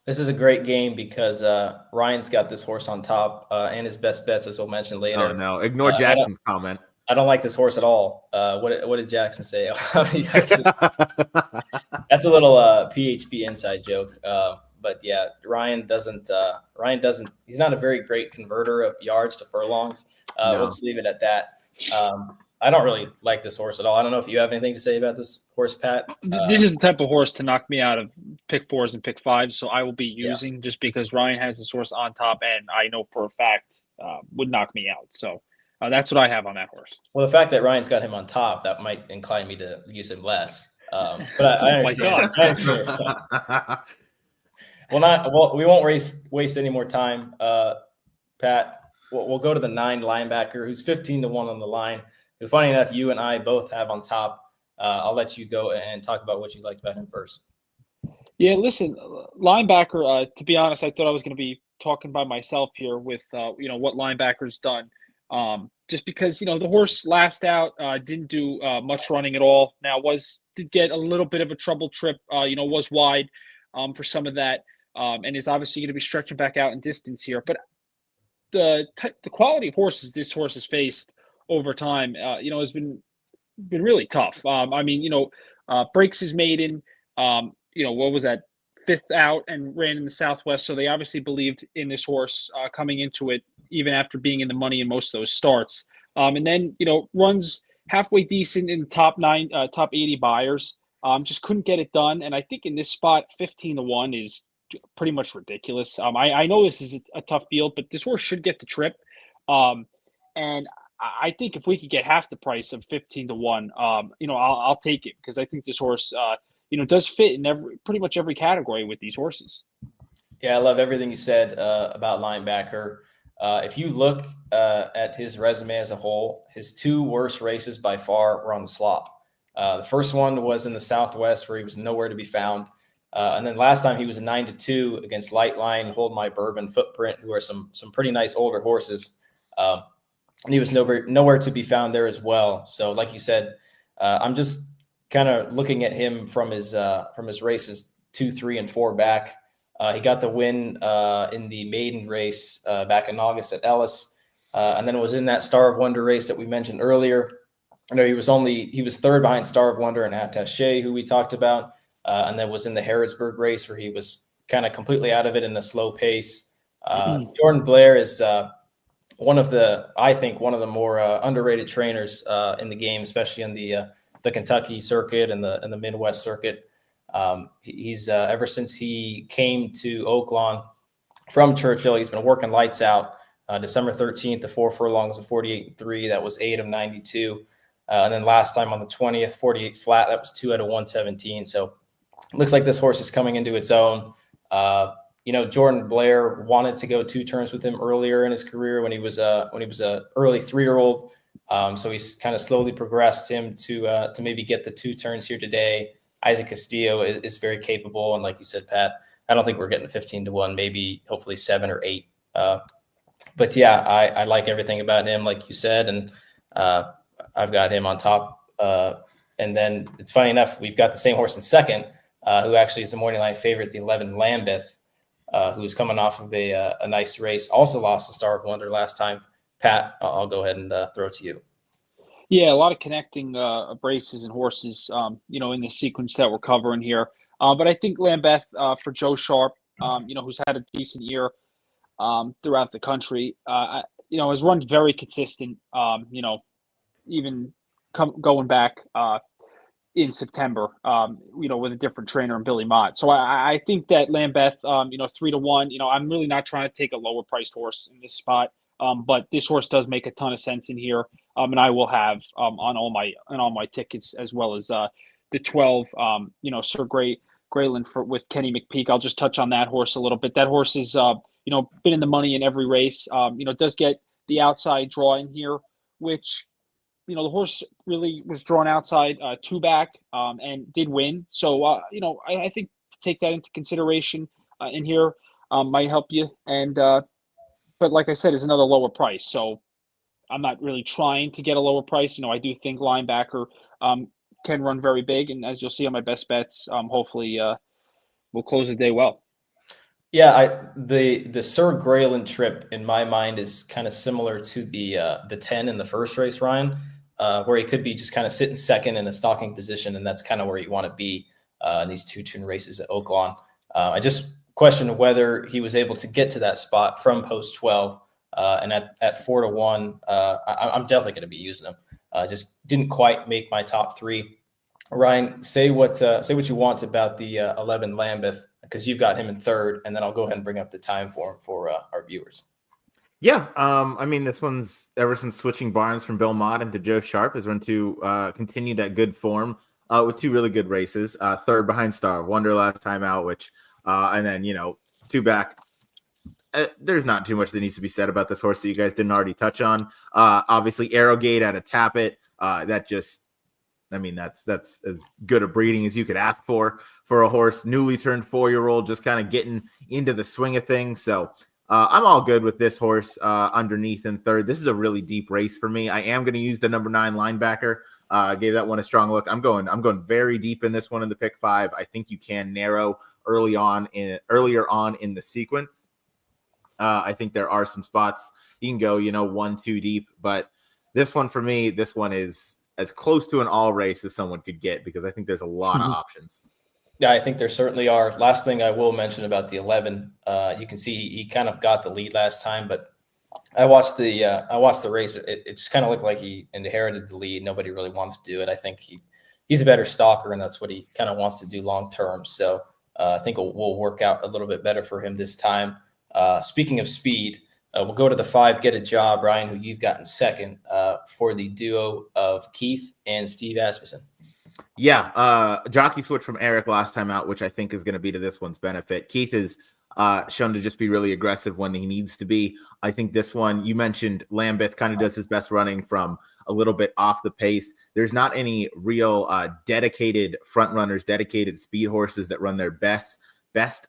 Speaker 1: This is a great game because Ryan's got this horse on top and his best bets, as we'll mention later.
Speaker 3: Oh, no. Ignore Jackson's comment.
Speaker 1: I don't like this horse at all. What did Jackson say? That's a little PHP inside joke. But yeah, Ryan doesn't. He's not a very great converter of yards to furlongs.
Speaker 3: No.
Speaker 1: We'll just leave it at that. I don't really like this horse at all. I don't know if you have anything to say about this horse, Pat.
Speaker 2: This is the type of horse to knock me out of pick 4s and pick 5s. So I will be using just because Ryan has this horse on top, and I know for a fact would knock me out. So that's what I have on that horse.
Speaker 1: Well, the fact that Ryan's got him on top, that might incline me to use him less. But I understand. I understand. Well, we won't waste any more time, Pat. We'll go to the 9 linebacker, who's 15 to 1 on the line. Who, funny enough, you and I both have on top. I'll let you go and talk about what you liked about him first.
Speaker 2: Yeah, listen, linebacker. To be honest, I thought I was going to be talking by myself here with what linebacker's done. Just because the horse last out didn't do much running at all. Now did get a little bit of a trouble trip. Was wide for some of that, and is obviously going to be stretching back out in distance here. But the quality of horses this horse has faced over time, has been really tough. Breaks his maiden. What was that? 5th out and ran in the Southwest. So they obviously believed in this horse coming into it, even after being in the money in most of those starts. And then, runs halfway decent in top 80 buyers. Just couldn't get it done. And I think in this spot, 15 to 1 is pretty much ridiculous. I know this is a tough field, but this horse should get the trip. And I think if we could get half the price of 15 to 1, I'll take it, because I think this horse, does fit in pretty much every category with these horses.
Speaker 1: Yeah, I love everything you said about linebacker. If you look at his resume as a whole, his 2 worst races by far were on the slop. The first one was in the Southwest, where he was nowhere to be found. And then last time he was a 9-2 against Lightline, Hold My Bourbon, Footprint, who are some pretty nice older horses. And he was nowhere to be found there as well. So like you said, I'm just kind of looking at him from his races 2, 3, and 4 back. He got the win in the maiden race back in August at Ellis. And then it was in that Star of Wonder race that we mentioned earlier. I know he was 3rd behind Star of Wonder and HHH, who we talked about. And then was in the Harrodsburg race, where he was kind of completely out of it in a slow pace. Jordan Blair is one of the more underrated trainers in the game, especially in the Kentucky circuit and the Midwest circuit. He's ever since he came to Oaklawn from Churchill, he's been working lights out. December 13th, the 4 furlongs of 48.3, that was 8 of 92. And then last time on the 20th, 48 flat, that was 2 out of 117. So it looks like this horse is coming into its own. Jordan Blair wanted to go 2 turns with him earlier in his career when he was a early 3-year-old. So he's kind of slowly progressed him to maybe get the 2 turns here today. Isaac Castillo is very capable, and like you said, Pat, I don't think we're getting 15 to 1, maybe hopefully 7 or 8. But yeah, I like everything about him, like you said, and I've got him on top. And then it's funny enough, we've got the same horse in second, who actually is the morning line favorite, the 11 Lambeth, who is coming off of a nice race. Also lost the Star of Wonder last time. Pat, I'll go ahead and throw it to you.
Speaker 2: Yeah, a lot of connecting braces and horses, in the sequence that we're covering here. But I think Lambeth for Joe Sharp, who's had a decent year throughout the country, has run very consistent, even going back in September, with a different trainer and Billy Mott. So I think that Lambeth, 3 to 1, I'm really not trying to take a lower priced horse in this spot. But this horse does make a ton of sense in here. And I will have on all my tickets, as well as the 12, Sir Grayland with Kenny McPeak. I'll just touch on that horse a little bit. That horse is, been in the money in every race. Does get the outside draw in here, which, the horse really was drawn outside 2-back and did win. So, I think to take that into consideration in here might help you. And but like I said, is another lower price. So I'm not really trying to get a lower price. I do think linebacker can run very big. And as you'll see on my best bets, hopefully we'll close the day well.
Speaker 1: Yeah, the Sir Graylin trip in my mind is kind of similar to the 10 in the first race, Ryan, where he could be just kind of sitting second in a stalking position, and that's kind of where you want to be in these 2-turn races at Oaklawn. I just question whether he was able to get to that spot from post 12, and at 4-1, I'm definitely going to be using him. Just didn't quite make my top 3. Ryan, say what you want about the 11 Lambeth, because you've got him in 3rd, and then I'll go ahead and bring up the time for him for our viewers.
Speaker 3: Yeah, I mean, this one's ever since switching barns from Bill Mott into Joe Sharp has run to continue that good form with 2 really good races. 3rd behind Star of Wonder last time out, which and then 2-back. There's not too much that needs to be said about this horse that you guys didn't already touch on. Obviously, Arrowgate at a Tappet. That's as good a breeding as you could ask for a horse, newly turned 4-year-old, just kind of getting into the swing of things. So I'm all good with this horse underneath in 3rd. This is a really deep race for me. I am going to use the number 9 linebacker. Gave that one a strong look. I'm going very deep in this one in the pick 5. I think you can narrow earlier on in the sequence. I think there are some spots you can go, 1-2 deep, but this one for me, this one is as close to an all race as someone could get, because I think there's a lot of options.
Speaker 1: Yeah, I think there certainly are. Last thing I will mention about the 11, you can see he kind of got the lead last time, but I watched the race. It just kind of looked like he inherited the lead. Nobody really wanted to do it. I think he's a better stalker, and that's what he kind of wants to do long term. So I think it will work out a little bit better for him this time. Speaking of speed, we'll go to the 5, Get a Job, Ryan, who you've got in 2nd for the duo of Keith and Steve Asmussen.
Speaker 3: Yeah, jockey switch from Eric last time out, which I think is going to be to this one's benefit. Keith is shown to just be really aggressive when he needs to be. I think this one, you mentioned Lambeth kind of does his best running from a little bit off the pace. There's not any real dedicated front runners, dedicated speed horses that run their best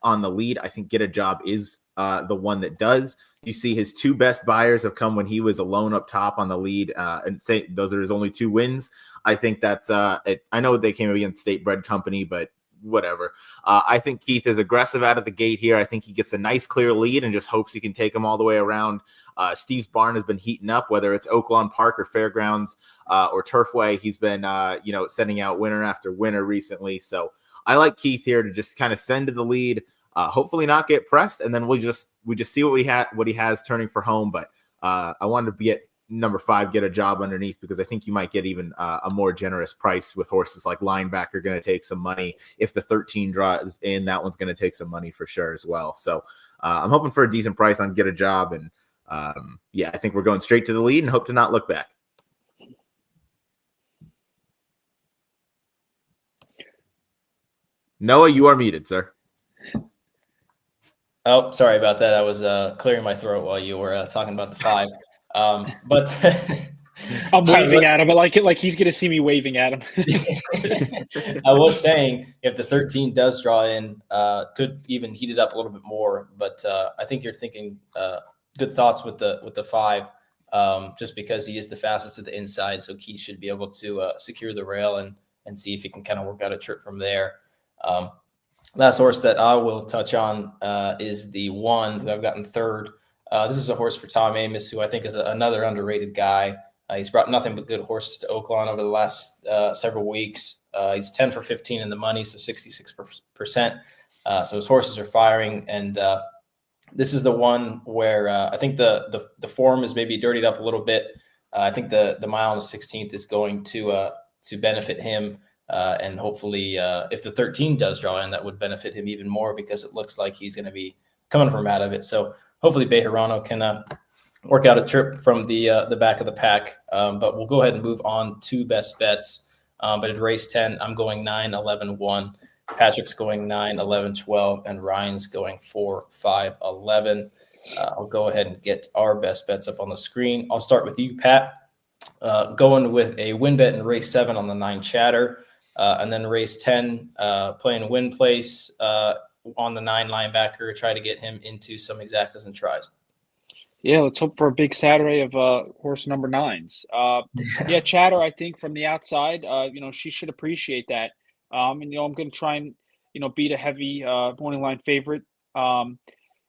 Speaker 3: on the lead. I think Get a Job is the one that does. You see his 2 best buyers have come when he was alone up top on the lead, and say those are his only 2 wins. I think that's I know they came against State Bred Company, but whatever. I think Keith is aggressive out of the gate here. I think he gets a nice clear lead and just hopes he can take him all the way around. Steve's barn has been heating up, whether it's Oaklawn Park or Fairgrounds or Turfway. He's been sending out winner after winner recently. So I like Keith here to just kind of send to the lead, hopefully not get pressed, and then we just see what he has turning for home. But I wanted to be at number 5, Get a Job underneath, because I think you might get even a more generous price with horses like Linebacker going to take some money. If the 13 draws in, that one's going to take some money for sure as well. So I'm hoping for a decent price on Get a Job, and I think we're going straight to the lead and hope to not look back. Noah, you are muted, sir.
Speaker 1: Oh, sorry about that. I was clearing my throat while you were talking about the 5. But
Speaker 2: I'm waving at him, but like he's going to see me waving at him.
Speaker 1: I was saying if the 13 does draw in, could even heat it up a little bit more. But I think you're thinking good thoughts with the 5, just because he is the fastest to the inside. So Keith should be able to secure the rail and see if he can kind of work out a trip from there. Last horse that I will touch on is the 1 who I've gotten 3rd. This is a horse for Tom Amos, who I think is another underrated guy. He's brought nothing but good horses to Oaklawn over the last several weeks. He's 10 for 15 in the money, so 66%. So his horses are firing, and this is the one where I think the form is maybe dirtied up a little bit. I think the mile on the 16th is going to benefit him, and hopefully, if the 13 does draw in, that would benefit him even more, because it looks like he's going to be coming from out of it. So hopefully Bejarano can work out a trip from the back of the pack. But we'll go ahead and move on to best bets. But at race 10, I'm going 9, 11, 1. Patrick's going 9, 11, 12, and Ryan's going 4, 5, 11. I'll go ahead and get our best bets up on the screen. I'll start with you, Pat. Going with a win bet in race 7 on the 9 chatter, and then race 10, playing win place on the 9 linebacker, try to get him into some exactas and tries.
Speaker 2: Yeah, let's hope for a big Saturday of horse number 9s. Yeah, Chatter, I think from the outside, she should appreciate that. And I'm going to try and beat a heavy morning line favorite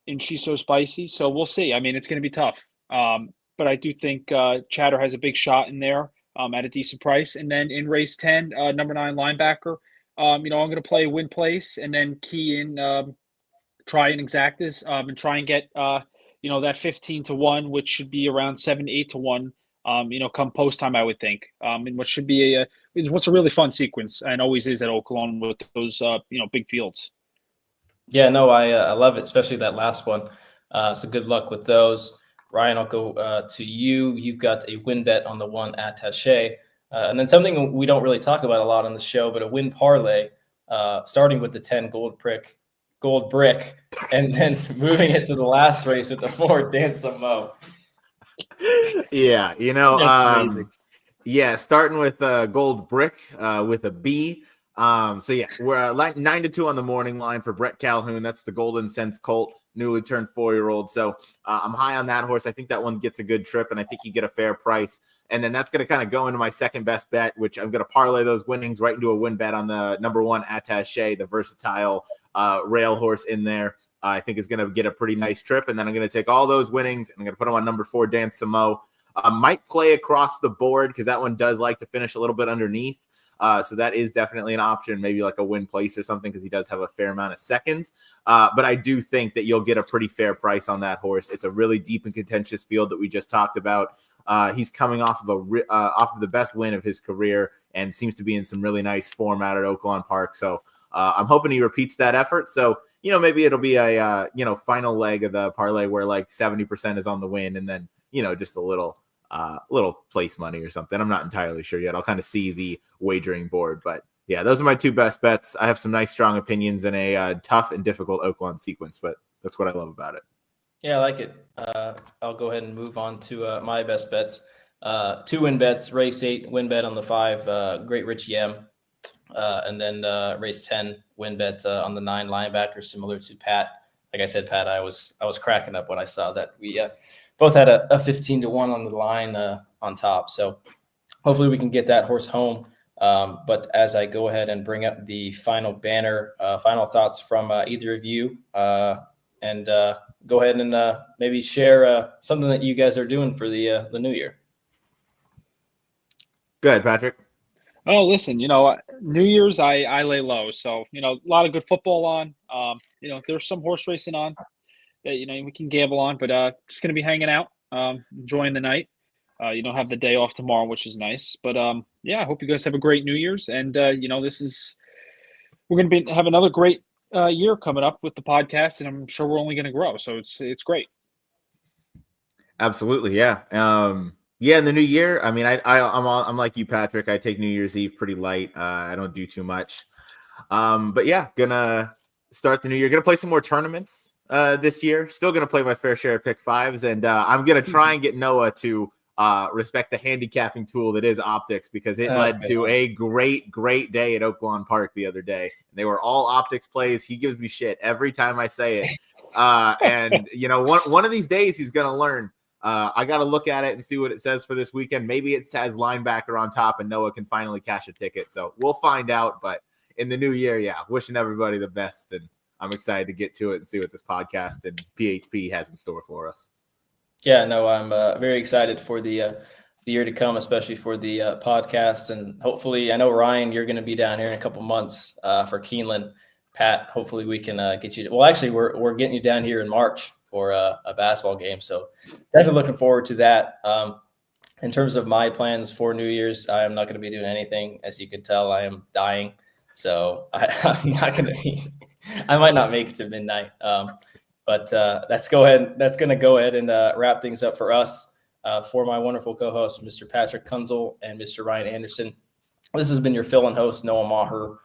Speaker 2: in She's So Spicy. So we'll see. I mean, it's going to be tough. But I do think Chatter has a big shot in there at a decent price. And then in race 10, number 9 linebacker, I'm going to play win place and then key in try and exactas and try and get that 15-1, which should be around 7-8-1. Come post time, I would think. And what should be what's a really fun sequence and always is at Oaklawn with those big fields.
Speaker 1: Yeah, no, I love it, especially that last one. So good luck with those. Ryan, I'll go to you. You've got a win bet on the 1 attaché. And then something we don't really talk about a lot on the show, but a win parlay, starting with the 10 gold brick, and then moving it to the last race with the 4 Dance Some Mo.
Speaker 3: Yeah,
Speaker 2: That's amazing.
Speaker 3: Yeah, starting with gold brick with a B. So yeah, we're 9-2 on the morning line for Brett Calhoun. That's the Golden Sense Colt, newly turned 4-year-old. So I'm high on that horse. I think that one gets a good trip, and I think you get a fair price. And then that's going to kind of go into my second best bet, which I'm going to parlay those winnings right into a win bet on the number 1 attaché, the versatile rail horse in there. I think is going to get a pretty nice trip. And then I'm going to take all those winnings and I'm going to put them on number 4, Dance Some Mo. Might play across the board because that one does like to finish a little bit underneath. So that is definitely an option, maybe like a win place or something, because he does have a fair amount of seconds. But I do think that you'll get a pretty fair price on that horse. It's a really deep and contentious field that we just talked about. He's coming off of the best win of his career and seems to be in some really nice form out at Oaklawn Park. So I'm hoping he repeats that effort. So, maybe it'll be a, final leg of the parlay where like 70% is on the win and then, just a little place money or something. I'm not entirely sure yet. I'll kind of see the wagering board, but yeah, those are my 2 best bets. I have some nice, strong opinions in a tough and difficult Oaklawn sequence, but that's what I love about it.
Speaker 1: Yeah, I like it. I'll go ahead and move on to my best bets. 2 win bets, race 8, win bet on the 5, Great Rich Yem. And then race 10, win bet on the 9 linebacker, similar to Pat. Like I said, Pat, I was cracking up when I saw that we both had a 15-1 on the line on top. So hopefully we can get that horse home. But as I go ahead and bring up the final banner, final thoughts from either of you, and go ahead and maybe share something that you guys are doing for the new year.
Speaker 3: Go ahead, Patrick.
Speaker 2: Oh, listen, New Year's I lay low. So, a lot of good football on. There's some horse racing on that, we can gamble on, but just going to be hanging out, enjoying the night. Have the day off tomorrow, which is nice. But yeah, I hope you guys have a great New Year's. And, we're going to have another great year coming up with the podcast, and I'm sure we're only going to grow. So it's great.
Speaker 3: Absolutely. Yeah. Yeah. In the new year, I mean, I'm like you, Patrick. I take New Year's Eve pretty light. I don't do too much. But yeah, gonna start the new year. Gonna play some more tournaments this year. Still gonna play my fair share of pick 5s, and I'm gonna try and get Noah to respect the handicapping tool that is optics, because it led to a great day at Oaklawn Park the other day. They were all optics plays. He gives me shit every time I say it. And one of these days he's gonna learn. I got to look at it and see what it says for this weekend. Maybe it says linebacker on top and Noah can finally cash a ticket. So we'll find out. But in the new year, yeah, wishing everybody the best. And I'm excited to get to it and see what this podcast and PHP has in store for us.
Speaker 1: Yeah, no, I'm very excited for the year to come, especially for the podcast. And hopefully, I know, Ryan, you're going to be down here in a couple months for Keeneland. Pat, hopefully we can get you. Well, actually, we're getting you down here in March for a basketball game. So definitely looking forward to that. In terms of my plans for New Year's, I am not going to be doing anything. As you can tell, I am dying. So I'm not going to be, I might not make it to midnight. But that's going to go ahead and wrap things up for us. For my wonderful co-hosts, Mr. Patrick Kunzel and Mr. Ryan Anderson. This has been your fill-in host, Noah Maher,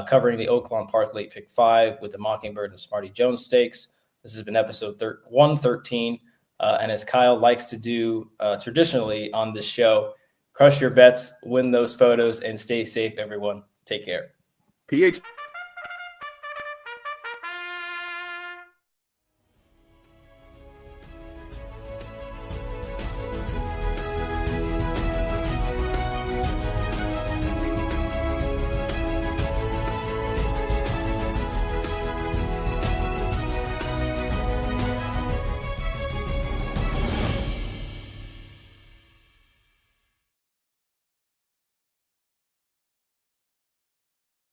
Speaker 1: covering the Oaklawn Park Late Pick 5 with the Mockingbird and Smarty Jones Stakes. This has been episode 113. And as Kyle likes to do traditionally on this show, crush your bets, win those photos, and stay safe, everyone. Take care.
Speaker 3: PH.